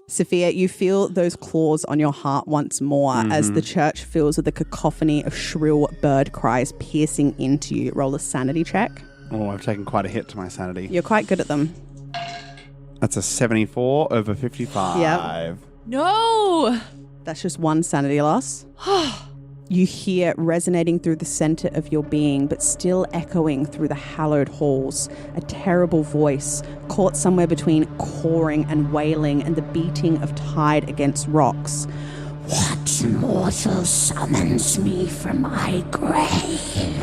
[SPEAKER 1] Sophia, you feel those claws on your heart once more as the church fills with a cacophony of shrill bird cries piercing into you. Roll a sanity check.
[SPEAKER 4] Oh, I've taken quite a hit to my sanity.
[SPEAKER 1] You're quite good at them.
[SPEAKER 4] That's a 74 over 55.
[SPEAKER 1] Yep.
[SPEAKER 2] No!
[SPEAKER 1] That's just 1 sanity loss. You hear resonating through the center of your being, but still echoing through the hallowed halls, a terrible voice caught somewhere between cawing and wailing and the beating of tide against rocks.
[SPEAKER 5] What mortal summons me from my grave?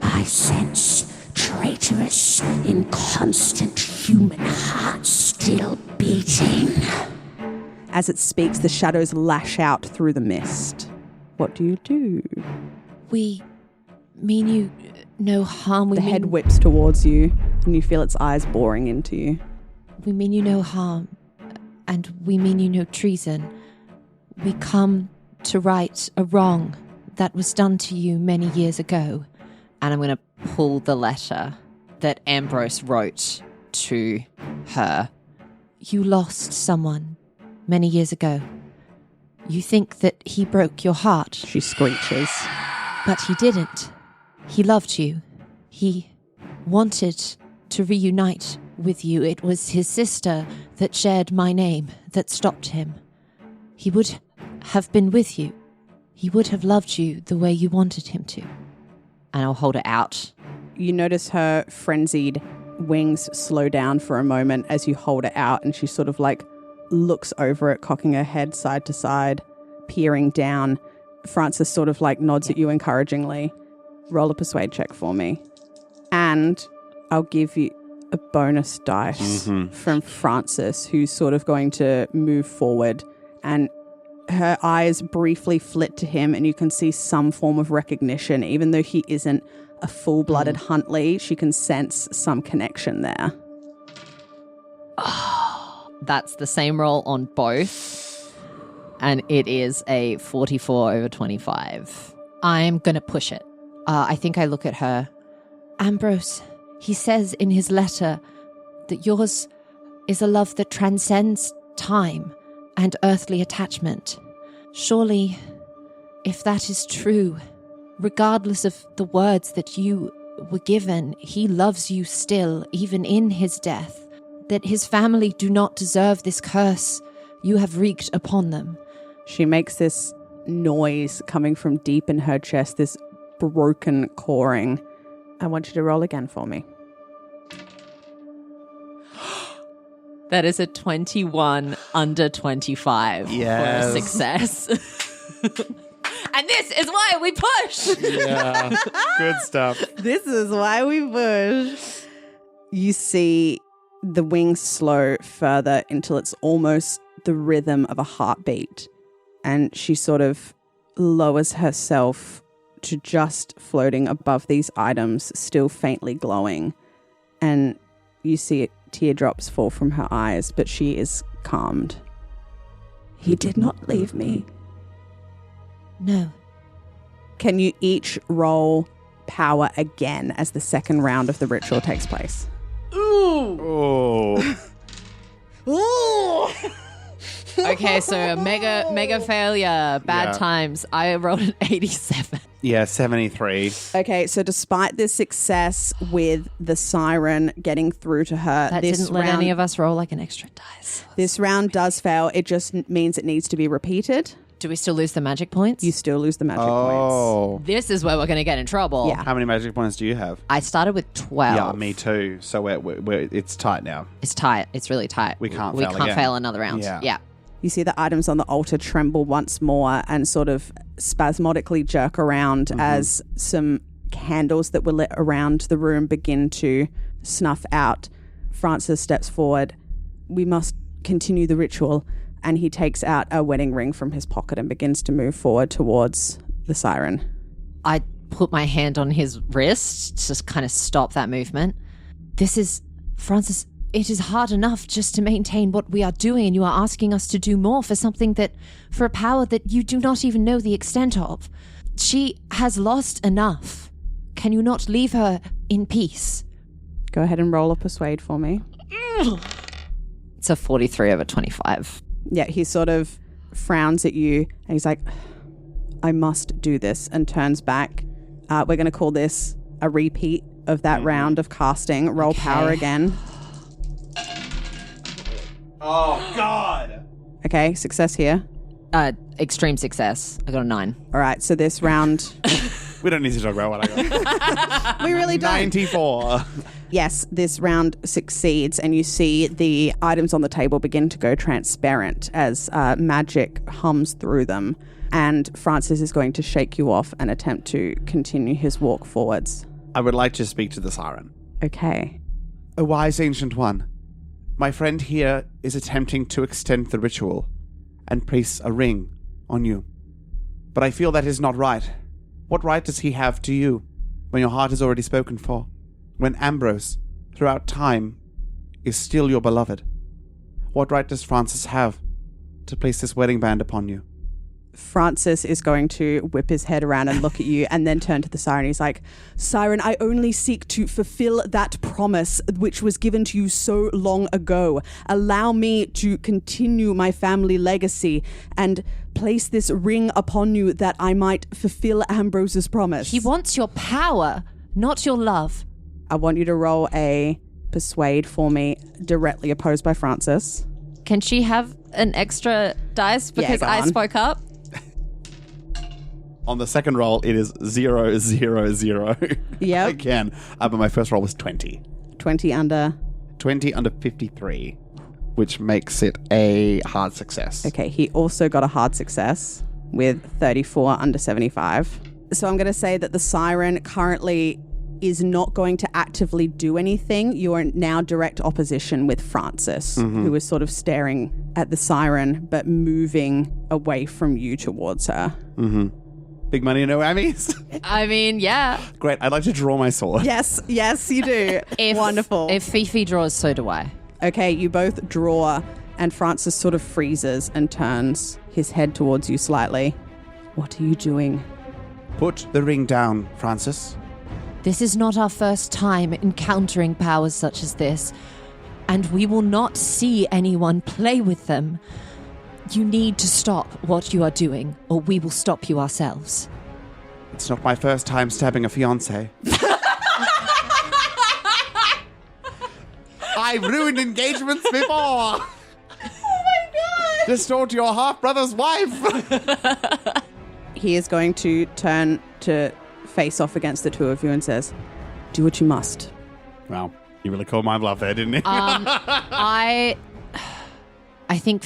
[SPEAKER 5] I sense traitorous, inconstant human hearts still beating.
[SPEAKER 1] As it speaks, the shadows lash out through the mist. What do you do?
[SPEAKER 2] We mean you no harm.
[SPEAKER 1] The head whips towards you, and you feel its eyes boring into you.
[SPEAKER 2] We mean you no harm, and we mean you no treason. We come to right a wrong that was done to you many years ago. And I'm going to pull the letter that Ambrose wrote to her. You lost someone many years ago. You think that he broke your heart.
[SPEAKER 1] She screeches.
[SPEAKER 2] But he didn't. He loved you. He wanted to reunite with you. It was his sister that shared my name that stopped him. He would have been with you. He would have loved you the way you wanted him to. And I'll hold it out.
[SPEAKER 1] You notice her frenzied wings slow down for a moment as you hold it out, and she sort of like looks over it, cocking her head side to side, peering down. Francis sort of like nods at you encouragingly. Roll a persuade check for me. And I'll give you a bonus dice from Francis, who's sort of going to move forward, and her eyes briefly flit to him, and you can see some form of recognition. Even though he isn't a full-blooded Huntley, she can sense some connection there.
[SPEAKER 2] That's the same roll on both. And it is a 44 over 25. I'm going to push it. I think I look at her. Ambrose, he says in his letter, that yours is a love that transcends time and earthly attachment. Surely, if that is true, regardless of the words that you were given, he loves you still, even in his death, that his family do not deserve this curse you have wreaked upon them.
[SPEAKER 1] She makes this noise coming from deep in her chest, this broken cawing. I want you to roll again for me.
[SPEAKER 6] That is a 21 under 25
[SPEAKER 4] Yes.
[SPEAKER 6] for a success. And this is why we push.
[SPEAKER 4] Yeah. Good stuff.
[SPEAKER 1] This is why we push. You see the wings slow further until it's almost the rhythm of a heartbeat. And she sort of lowers herself to just floating above these items, still faintly glowing. And you see teardrops fall from her eyes, but she is calmed. He did not leave me.
[SPEAKER 2] No.
[SPEAKER 1] Can you each roll power again as the second round of the ritual takes place?
[SPEAKER 4] Oh.
[SPEAKER 6] Okay, so a mega failure. Bad
[SPEAKER 4] Yeah.
[SPEAKER 6] times. I rolled an 87.
[SPEAKER 4] Yeah, 73.
[SPEAKER 1] Okay, so despite this success with the siren getting through to her,
[SPEAKER 2] That
[SPEAKER 1] this
[SPEAKER 2] didn't let
[SPEAKER 1] round,
[SPEAKER 2] any of us roll like an extra dice.
[SPEAKER 1] this round does fail. It just means it needs to be repeated.
[SPEAKER 6] Do we still lose the magic points?
[SPEAKER 1] You still lose the magic points.
[SPEAKER 4] Oh.
[SPEAKER 6] This is where we're going to get in trouble.
[SPEAKER 1] Yeah.
[SPEAKER 4] How many magic points do you have?
[SPEAKER 6] I started with 12.
[SPEAKER 4] Yeah, me too. So it's tight now.
[SPEAKER 6] It's tight. It's really tight.
[SPEAKER 4] We can't fail again.
[SPEAKER 6] fail another round.
[SPEAKER 4] Yeah.
[SPEAKER 1] You see the items on the altar tremble once more and sort of spasmodically jerk around as some candles that were lit around the room begin to snuff out. Francis steps forward. We must continue the ritual. And he takes out a wedding ring from his pocket and begins to move forward towards the siren.
[SPEAKER 6] I put my hand on his wrist to just kind of stop that movement.
[SPEAKER 2] This is, Francis, it is hard enough just to maintain what we are doing, and you are asking us to do more for something for a power that you do not even know the extent of. She has lost enough. Can you not leave her in peace?
[SPEAKER 1] Go ahead and roll a persuade for me.
[SPEAKER 6] It's a 43 over 25.
[SPEAKER 1] Yeah, he sort of frowns at you and he's like, I must do this, and turns back. We're going to call this a repeat of that round of casting. Roll power again.
[SPEAKER 4] Oh, God.
[SPEAKER 1] Okay, success here.
[SPEAKER 6] Extreme success. I got a 9.
[SPEAKER 1] All right, so this round,
[SPEAKER 4] We don't need to talk about what I got.
[SPEAKER 1] we really don't.
[SPEAKER 4] 94.
[SPEAKER 1] Yes, this round succeeds, and you see the items on the table begin to go transparent as magic hums through them. And Francis is going to shake you off and attempt to continue his walk forwards.
[SPEAKER 4] I would like to speak to the siren.
[SPEAKER 1] Okay.
[SPEAKER 4] A wise ancient one, my friend here is attempting to extend the ritual and place a ring on you. But I feel that is not right. What right does he have to you when your heart is already spoken for? When Ambrose, throughout time, is still your beloved? What right does Francis have to place this wedding band upon you?
[SPEAKER 1] Francis is going to whip his head around and look at you and then turn to the siren. He's like, Siren, I only seek to fulfill that promise which was given to you so long ago. Allow me to continue my family legacy and place this ring upon you that I might fulfill Ambrose's promise.
[SPEAKER 2] He wants your power, not your love.
[SPEAKER 1] I want you to roll a persuade for me, directly opposed by Francis.
[SPEAKER 6] Can she have an extra dice because
[SPEAKER 1] go
[SPEAKER 6] I
[SPEAKER 1] on.
[SPEAKER 6] spoke up?
[SPEAKER 4] On the second roll, it is 0, 0, 0.
[SPEAKER 1] Yep.
[SPEAKER 4] Again. But my first roll was 20.
[SPEAKER 1] 20 under.
[SPEAKER 4] 20 under 53, which makes it a hard success.
[SPEAKER 1] Okay, he also got a hard success with 34 under 75. So I'm going to say that the siren currently is not going to actively do anything. You are now direct opposition with Francis, who is sort of staring at the siren but moving away from you towards her.
[SPEAKER 4] Big money, no whammies?
[SPEAKER 6] I mean, yeah.
[SPEAKER 4] Great. I'd like to draw my sword.
[SPEAKER 1] Yes, you do. Wonderful.
[SPEAKER 6] If Fifi draws, so do I.
[SPEAKER 1] Okay, you both draw, and Francis sort of freezes and turns his head towards you slightly. What are you doing?
[SPEAKER 4] Put the ring down, Francis.
[SPEAKER 2] This is not our first time encountering powers such as this. and we will not see anyone play with them. You need to stop what you are doing, or we will stop you ourselves.
[SPEAKER 4] It's not my first time stabbing a fiancé. I've ruined engagements before. Oh my god! Distort your half-brother's wife.
[SPEAKER 1] He is going to turn to face off against the two of you and says, do what you must.
[SPEAKER 4] Wow, you really called my bluff there, didn't you?
[SPEAKER 2] I think,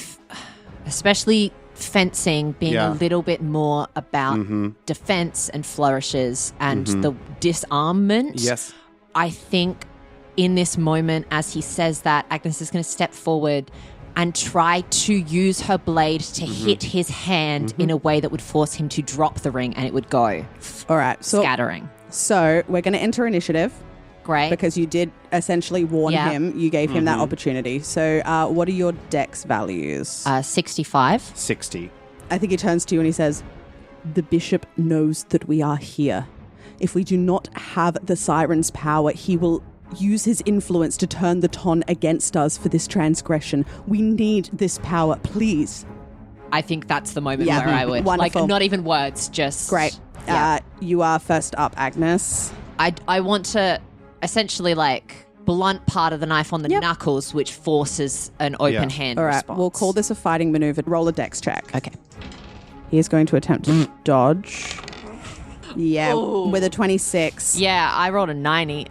[SPEAKER 2] especially fencing being a little bit more about defense and flourishes and the disarmament.
[SPEAKER 4] Yes.
[SPEAKER 2] I think in this moment, as he says that, Agnes is going to step forward and try to use her blade to hit his hand in a way that would force him to drop the ring, and it would go
[SPEAKER 1] All right. So,
[SPEAKER 2] scattering.
[SPEAKER 1] So we're going to enter initiative.
[SPEAKER 2] Great.
[SPEAKER 1] Because you did essentially warn him. You gave him that opportunity. So what are your dex values?
[SPEAKER 2] 65.
[SPEAKER 4] 60.
[SPEAKER 1] I think he turns to you and he says, the bishop knows that we are here. If we do not have the siren's power, he will use his influence to turn the ton against us for this transgression. We need this power, please.
[SPEAKER 2] I think that's the moment where I would.
[SPEAKER 1] Wonderful.
[SPEAKER 2] Like, not even words, just...
[SPEAKER 1] Great.
[SPEAKER 2] Yeah.
[SPEAKER 1] You are first up, Agnes.
[SPEAKER 2] I want to essentially, like, blunt part of the knife on the knuckles, which forces an open hand
[SPEAKER 1] All right.
[SPEAKER 2] response.
[SPEAKER 1] We'll call this a fighting maneuver. Roll a dex check.
[SPEAKER 2] Okay.
[SPEAKER 1] He is going to attempt to dodge. Yeah, with a 26.
[SPEAKER 2] Yeah, I rolled a 90.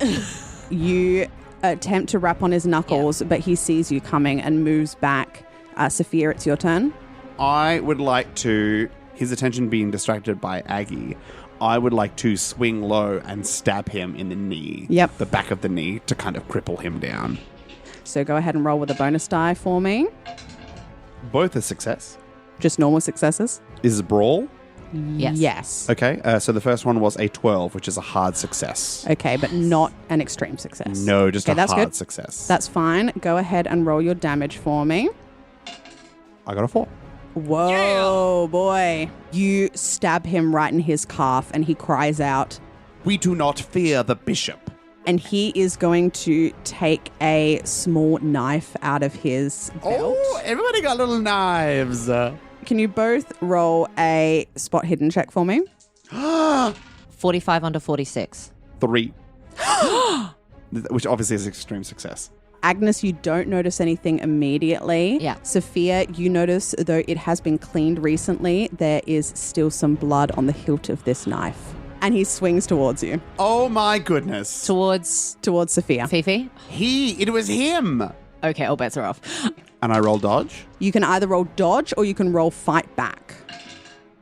[SPEAKER 1] You attempt to rap on his knuckles, but he sees you coming and moves back. Sophia, it's your turn.
[SPEAKER 4] I would like to, his attention being distracted by Aggie, I would like to swing low and stab him in the knee.
[SPEAKER 1] Yep.
[SPEAKER 4] The back of the knee to kind of cripple him down.
[SPEAKER 1] So go ahead and roll with a bonus die for me.
[SPEAKER 4] Both a success.
[SPEAKER 1] Just normal successes.
[SPEAKER 4] Is it brawl?
[SPEAKER 2] Yes.
[SPEAKER 1] Yes.
[SPEAKER 4] Okay, so the first one was a 12, which is a hard success.
[SPEAKER 1] Okay, but not an extreme success.
[SPEAKER 4] No, just a
[SPEAKER 1] that's
[SPEAKER 4] hard
[SPEAKER 1] good.
[SPEAKER 4] success.
[SPEAKER 1] That's fine. Go ahead and roll your damage for me.
[SPEAKER 4] I got a 4.
[SPEAKER 1] Whoa, boy. You stab him right in his calf and he cries out.
[SPEAKER 4] We do not fear the bishop.
[SPEAKER 1] And he is going to take a small knife out of his belt.
[SPEAKER 4] Oh, everybody got little knives.
[SPEAKER 1] Can you both roll a spot hidden check for me?
[SPEAKER 2] 45 under 46.
[SPEAKER 4] 3. Which obviously is extreme success.
[SPEAKER 1] Agnes, you don't notice anything immediately.
[SPEAKER 2] Yeah.
[SPEAKER 1] Sophia, you notice, though it has been cleaned recently, there is still some blood on the hilt of this knife. And he swings towards you.
[SPEAKER 4] Oh my goodness.
[SPEAKER 2] Towards
[SPEAKER 1] Sophia.
[SPEAKER 2] Fifi.
[SPEAKER 4] It was him.
[SPEAKER 2] Okay, all bets are off.
[SPEAKER 4] And I roll dodge.
[SPEAKER 1] You can either roll dodge or you can roll fight back.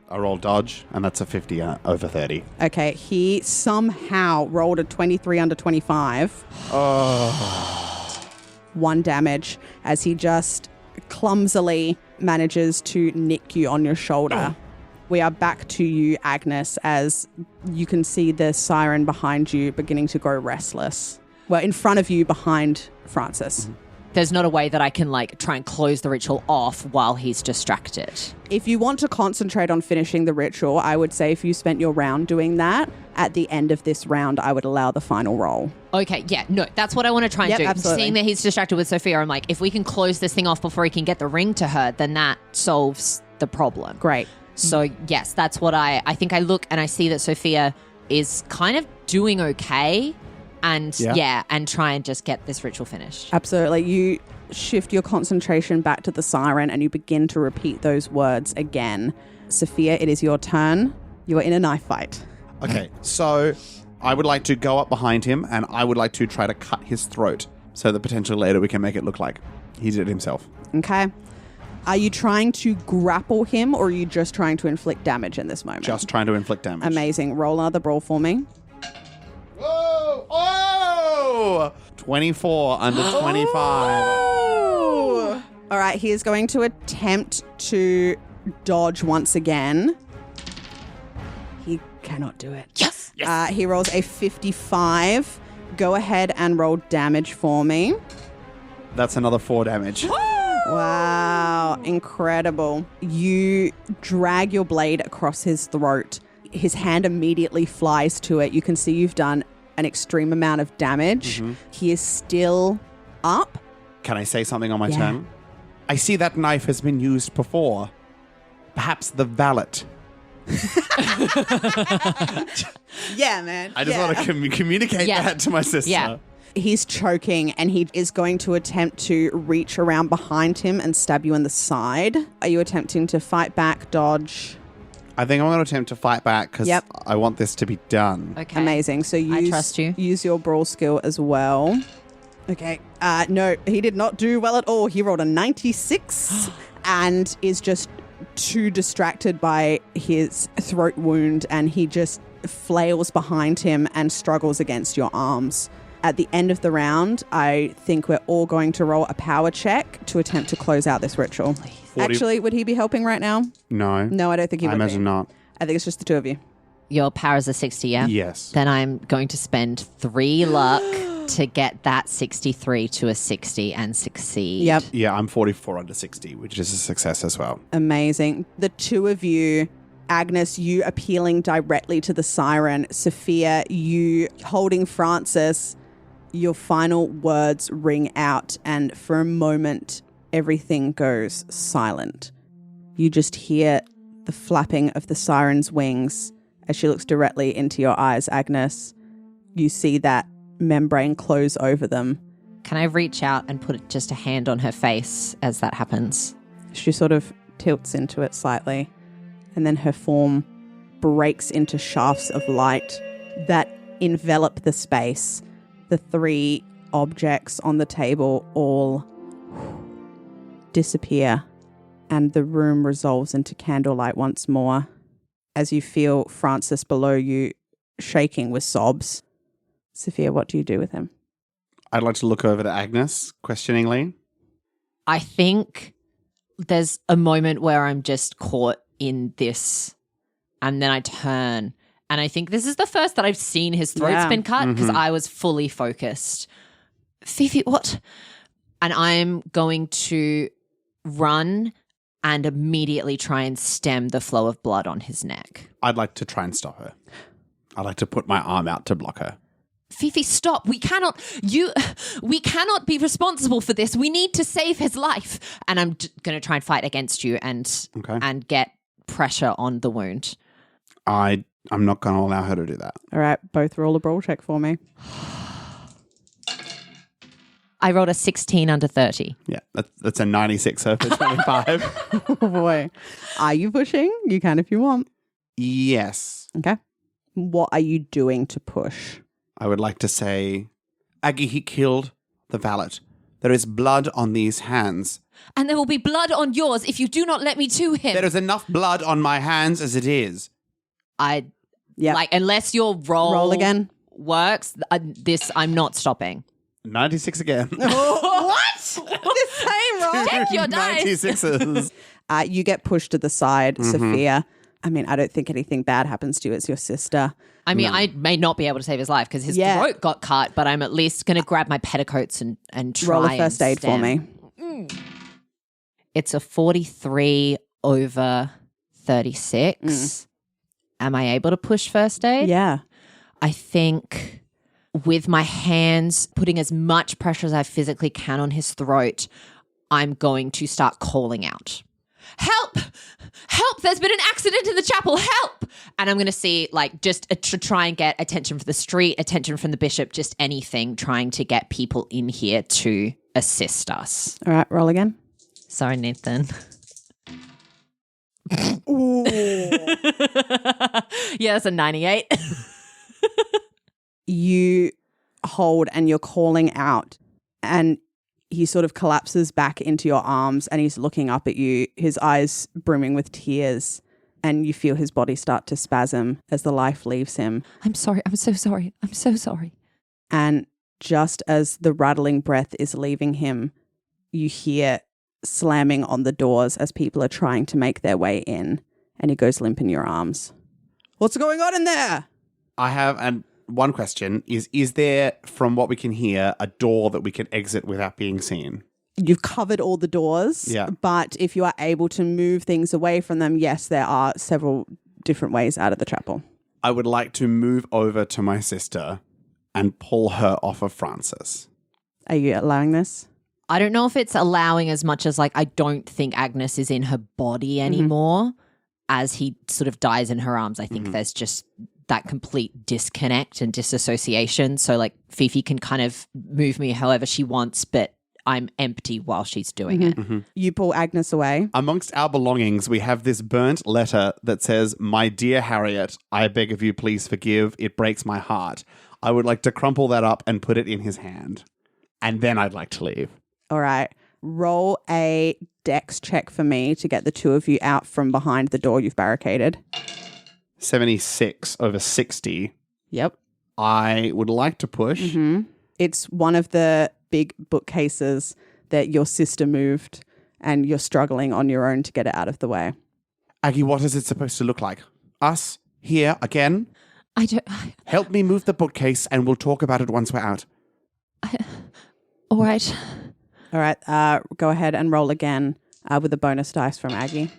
[SPEAKER 4] I roll dodge, and that's a 50 over 30.
[SPEAKER 1] Okay, he somehow rolled a 23 under 25.
[SPEAKER 4] Oh.
[SPEAKER 1] 1 damage as he just clumsily manages to nick you on your shoulder. We are back to you, Agnes, as you can see the siren behind you beginning to grow restless. Well, in front of you, behind Francis.
[SPEAKER 2] There's not a way that I can, like, try and close the ritual off while he's distracted.
[SPEAKER 1] If you want to concentrate on finishing the ritual, I would say if you spent your round doing that, at the end of this round, I would allow the final roll.
[SPEAKER 2] Okay, yeah, no, that's what I want to try and do.
[SPEAKER 1] Absolutely.
[SPEAKER 2] Seeing that he's distracted with Sophia, I'm like, if we can close this thing off before he can get the ring to her, then that solves the problem.
[SPEAKER 1] Great.
[SPEAKER 2] So, yes, that's what I think I look and I see that Sophia is kind of doing okay and, and try and just get this ritual finished.
[SPEAKER 1] Absolutely. You shift your concentration back to the siren and you begin to repeat those words again. Sophia, it is your turn. You are in a knife fight.
[SPEAKER 4] Okay, so I would like to go up behind him and I would like to try to cut his throat so that potentially later we can make it look like he did it himself.
[SPEAKER 1] Okay. Are you trying to grapple him or are you just trying to inflict damage in this moment?
[SPEAKER 4] Just trying to inflict damage.
[SPEAKER 1] Amazing. Roll another brawl for me.
[SPEAKER 4] Whoa! Oh! 24 under 25.
[SPEAKER 1] Oh! All right, he is going to attempt to dodge once again. He cannot do it.
[SPEAKER 2] Yes!
[SPEAKER 1] He rolls a 55. Go ahead and roll damage for me.
[SPEAKER 4] That's another 4 damage.
[SPEAKER 1] Wow, incredible. You drag your blade across his throat. His hand immediately flies to it. You can see you've done an extreme amount of damage. He is still up,
[SPEAKER 4] Can I say something on my
[SPEAKER 1] Yeah.
[SPEAKER 4] turn? I see that knife has been used before. Perhaps the valet.
[SPEAKER 1] Yeah, man.
[SPEAKER 4] I just want to communicate
[SPEAKER 6] Yeah.
[SPEAKER 4] that to my sister.
[SPEAKER 6] Yeah.
[SPEAKER 1] He's choking and he is going to attempt to reach around behind him and stab you in the side. Are you attempting to fight back, dodge?
[SPEAKER 4] I think I'm going to attempt to fight back because
[SPEAKER 1] Yep.
[SPEAKER 4] I want this to be done.
[SPEAKER 6] Okay.
[SPEAKER 1] Amazing. So
[SPEAKER 6] I trust you.
[SPEAKER 1] Use your brawl skill as well. Okay. No, he did not do well at all. He rolled a 96 and is just too distracted by his throat wound, and he just flails behind him and struggles against your arms. At the end of the round, I think we're all going to roll a power check to attempt to close out this ritual.
[SPEAKER 4] 40.
[SPEAKER 1] Actually, would he be helping right now?
[SPEAKER 4] No.
[SPEAKER 1] No, I don't think he
[SPEAKER 4] I
[SPEAKER 1] would
[SPEAKER 4] imagine
[SPEAKER 1] be.
[SPEAKER 4] not.
[SPEAKER 1] I think it's just the two of you.
[SPEAKER 6] Your power is a 60, yeah?
[SPEAKER 4] Yes.
[SPEAKER 6] Then I'm going to spend 3 luck to get that 63 to a 60 and succeed.
[SPEAKER 1] Yep.
[SPEAKER 4] Yeah, I'm 44 under 60, which is a success as well.
[SPEAKER 1] Amazing. The two of you, Agnes, you appealing directly to the siren, Sophia, you holding Francis, your final words ring out, and for a moment, everything goes silent. You just hear the flapping of the siren's wings as she looks directly into your eyes, Agnes. You see that membrane close over them.
[SPEAKER 6] Can I reach out and put just a hand on her face as that happens?
[SPEAKER 1] She sort of tilts into it slightly, and then her form breaks into shafts of light that envelop the space. The 3 objects on the table all disappear, and the room resolves into candlelight once more as you feel Francis below you shaking with sobs. Sophia, what do you do with him?
[SPEAKER 4] I'd like to look over to Agnes questioningly.
[SPEAKER 6] I think there's a moment where I'm just caught in this, and then I turn, and I think this is the first that I've seen his throat's
[SPEAKER 1] Yeah.
[SPEAKER 6] been cut because I was fully focused. Fifi, what? And I'm going to run and immediately try and stem the flow of blood on his neck.
[SPEAKER 4] I'd like to try and stop her. I'd like to put my arm out to block her.
[SPEAKER 6] Fifi, stop. We cannot be responsible for this. We need to save his life. And I'm going to try and fight against you and get pressure on the wound.
[SPEAKER 4] I'm not going to allow her to do that.
[SPEAKER 1] All right, both roll a brawl check for me.
[SPEAKER 6] I rolled a 16 under 30.
[SPEAKER 4] Yeah, that's a 96 over 25.
[SPEAKER 1] Oh boy. Are you pushing? You can if you want.
[SPEAKER 4] Yes.
[SPEAKER 1] Okay. What are you doing to push?
[SPEAKER 4] I would like to say, Aggie, he killed the valet. There is blood on these hands.
[SPEAKER 6] And there will be blood on yours if you do not let me to him.
[SPEAKER 4] There is enough blood on my hands as it is.
[SPEAKER 6] Unless your roll
[SPEAKER 1] again.
[SPEAKER 6] works, I'm not stopping.
[SPEAKER 4] 96 again.
[SPEAKER 1] What? The same roll.
[SPEAKER 6] Check your dice.
[SPEAKER 4] 96s.
[SPEAKER 1] You get pushed to the side, Sophia. I mean, I don't think anything bad happens to you. It's your sister.
[SPEAKER 6] I mean, I may not be able to save his life because his throat got cut, but I'm at least going to grab my petticoats and try
[SPEAKER 1] Roll a
[SPEAKER 6] and
[SPEAKER 1] first aid for
[SPEAKER 6] stem.
[SPEAKER 1] me.
[SPEAKER 6] It's a 43 over 36. Am I able to push first aid?
[SPEAKER 1] Yeah.
[SPEAKER 6] I think with my hands putting as much pressure as I physically can on his throat, I'm going to start calling out. Help! Help! There's been an accident in the chapel! Help! And I'm going to see, just to try and get attention from the street, attention from the bishop, just anything, trying to get people in here to assist us.
[SPEAKER 1] All right, roll again.
[SPEAKER 6] Sorry, Nathan. Yeah, that's a 98.
[SPEAKER 1] You hold and you're calling out, and he sort of collapses back into your arms and he's looking up at you, his eyes brimming with tears, and you feel his body start to spasm as the life leaves him.
[SPEAKER 6] I'm sorry. I'm so sorry. I'm so sorry.
[SPEAKER 1] And just as the rattling breath is leaving him, you hear slamming on the doors as people are trying to make their way in, and he goes limp in your arms. What's going on in there?
[SPEAKER 4] I have one question. Is there, from what we can hear, a door that we can exit without being seen?
[SPEAKER 1] You've covered all the doors,
[SPEAKER 4] Yeah.
[SPEAKER 1] But if you are able to move things away from them, yes, there are several different ways out of the chapel.
[SPEAKER 4] I would like to move over to my sister and pull her off of Francis.
[SPEAKER 1] Are you allowing this?
[SPEAKER 6] I don't know if it's allowing as much as like I don't think Agnes is in her body anymore as he sort of dies in her arms. I think there's just that complete disconnect and disassociation. So like Fifi can kind of move me however she wants, but I'm empty while she's doing it.
[SPEAKER 1] You pull Agnes away.
[SPEAKER 4] Amongst our belongings, we have this burnt letter that says, "My dear Harriet, I beg of you, please forgive. It breaks my heart." I would like to crumple that up and put it in his hand. And then I'd like to leave.
[SPEAKER 1] All right. Roll a dex check for me to get the two of you out from behind the door you've barricaded.
[SPEAKER 4] 76 over 60.
[SPEAKER 1] Yep.
[SPEAKER 4] I would like to push.
[SPEAKER 1] It's one of the big bookcases that your sister moved and you're struggling on your own to get it out of the way.
[SPEAKER 4] Aggie, what is it supposed to look like? Us? Here? Again?
[SPEAKER 2] I don't...
[SPEAKER 4] Help me move the bookcase and we'll talk about it once we're out.
[SPEAKER 2] All right.
[SPEAKER 1] All right. Go ahead and roll again with a bonus dice from Aggie.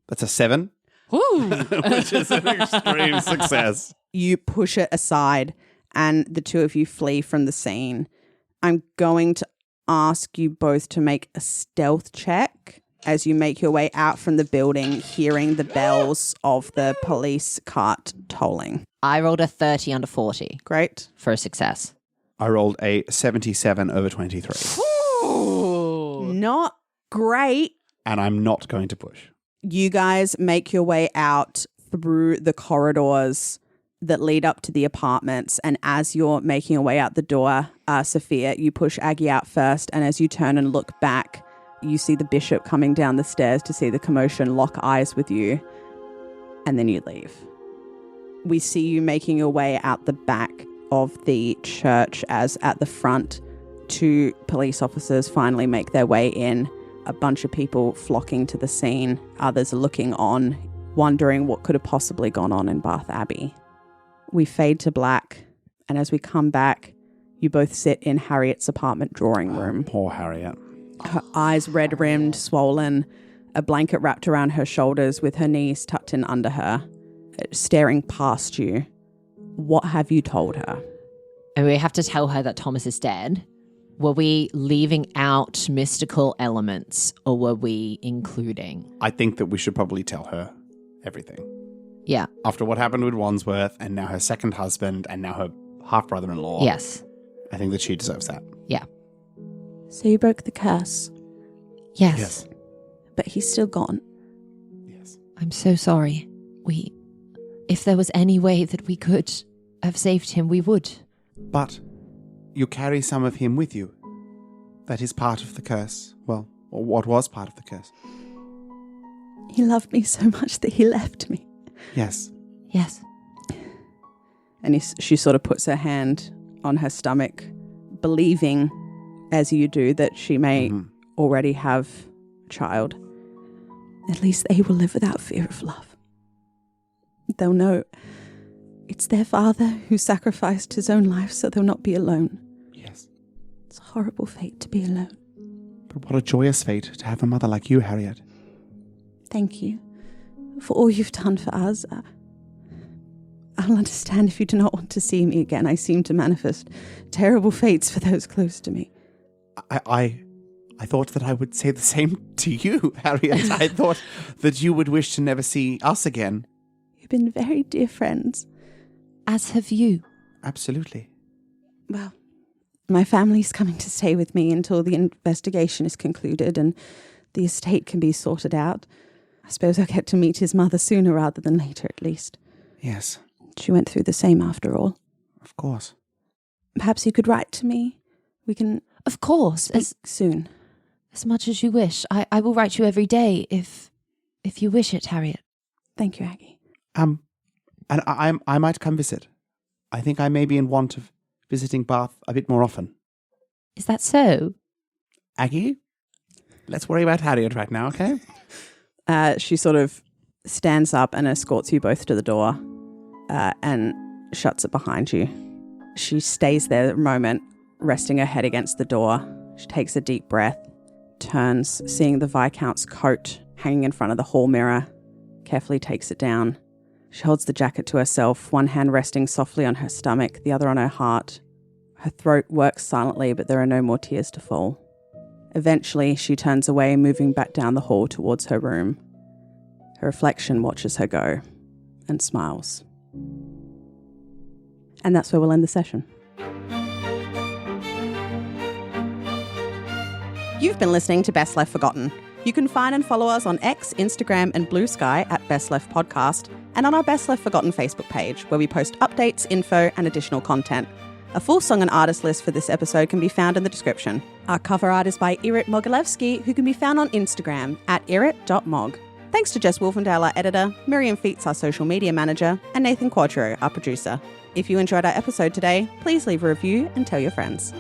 [SPEAKER 4] That's a 7. Which is an extreme success.
[SPEAKER 1] You push it aside and the two of you flee from the scene. I'm going to ask you both to make a stealth check as you make your way out from the building, hearing the bells of the police cart tolling.
[SPEAKER 6] I rolled a 30 under 40
[SPEAKER 1] Great.
[SPEAKER 6] for a success.
[SPEAKER 4] I rolled a 77 over 23.
[SPEAKER 1] Not great.
[SPEAKER 4] And I'm not going to push.
[SPEAKER 1] You guys make your way out through the corridors that lead up to the apartments. And as you're making your way out the door, Sophia, you push Aggie out first. And as you turn and look back, you see the bishop coming down the stairs to see the commotion, lock eyes with you, and then you leave. We see you making your way out the back of the church as at the front, 2 police officers finally make their way in. A bunch of people flocking to the scene. Others are looking on, wondering what could have possibly gone on in Bath Abbey. We fade to black, and as we come back, you both sit in Harriet's apartment drawing room.
[SPEAKER 4] Poor Harriet.
[SPEAKER 1] Her eyes red-rimmed, swollen, a blanket wrapped around her shoulders with her knees tucked in under her, staring past you. What have you told her?
[SPEAKER 6] And we have to tell her that Thomas is dead. Were we leaving out mystical elements or were we including?
[SPEAKER 4] I think that we should probably tell her everything.
[SPEAKER 6] Yeah.
[SPEAKER 4] After what happened with Wandsworth and now her second husband and now her half-brother-in-law.
[SPEAKER 6] Yes.
[SPEAKER 4] I think that she deserves that.
[SPEAKER 6] Yeah.
[SPEAKER 1] So you broke the curse,
[SPEAKER 6] Yes.
[SPEAKER 4] Yes.
[SPEAKER 1] but he's still gone.
[SPEAKER 4] Yes.
[SPEAKER 2] I'm so sorry. If there was any way that we could have saved him, we would.
[SPEAKER 4] But you carry some of him with you. That is part of the curse. Well, or what was part of the curse.
[SPEAKER 1] He loved me so much that he left me.
[SPEAKER 4] Yes.
[SPEAKER 2] Yes.
[SPEAKER 1] And she sort of puts her hand on her stomach, believing, as you do, that she may already have a child. At least they will live without fear of love. They'll know it's their father who sacrificed his own life so they'll not be alone.
[SPEAKER 4] Yes.
[SPEAKER 1] It's a horrible fate to be alone.
[SPEAKER 4] But what a joyous fate to have a mother like you, Harriet.
[SPEAKER 1] Thank you for all you've done for us. I'll understand if you do not want to see me again. I seem to manifest terrible fates for those close to me.
[SPEAKER 4] I thought that I would say the same to you, Harriet. I thought that you would wish to never see us again.
[SPEAKER 1] You've been very dear friends.
[SPEAKER 2] As have you.
[SPEAKER 4] Absolutely.
[SPEAKER 1] Well, my family's coming to stay with me until the investigation is concluded and the estate can be sorted out. I suppose I'll get to meet his mother sooner rather than later, at least.
[SPEAKER 4] Yes.
[SPEAKER 1] She went through the same after all.
[SPEAKER 4] Of course.
[SPEAKER 1] Perhaps you could write to me. We can
[SPEAKER 2] Of course.
[SPEAKER 1] speak soon.
[SPEAKER 2] As much as you wish. I will write you every day if you wish it, Harriet.
[SPEAKER 1] Thank you, Aggie.
[SPEAKER 4] And I might come visit. I think I may be in want of visiting Bath a bit more often.
[SPEAKER 2] Is that so?
[SPEAKER 4] Aggie, let's worry about Harriet right now, okay?
[SPEAKER 1] She sort of stands up and escorts you both to the door and shuts it behind you. She stays there a moment, resting her head against the door. She takes a deep breath, turns, seeing the Viscount's coat hanging in front of the hall mirror, carefully takes it down. She holds the jacket to herself, one hand resting softly on her stomach, the other on her heart. Her throat works silently, but there are no more tears to fall. Eventually, she turns away, moving back down the hall towards her room. Her reflection watches her go and smiles. And that's where we'll end the session. You've been listening to Best Left Forgotten. You can find and follow us on X, Instagram, and Blue Sky at Best Left Podcast, and on our Best Left Forgotten Facebook page, where we post updates, info, and additional content. A full song and artist list for this episode can be found in the description. Our cover art is by Irit Mogilevsky, who can be found on Instagram at irit.mog. Thanks to Jess Wolfendale, our editor, Miriam Feats, our social media manager, and Nathan Quadro, our producer. If you enjoyed our episode today, please leave a review and tell your friends.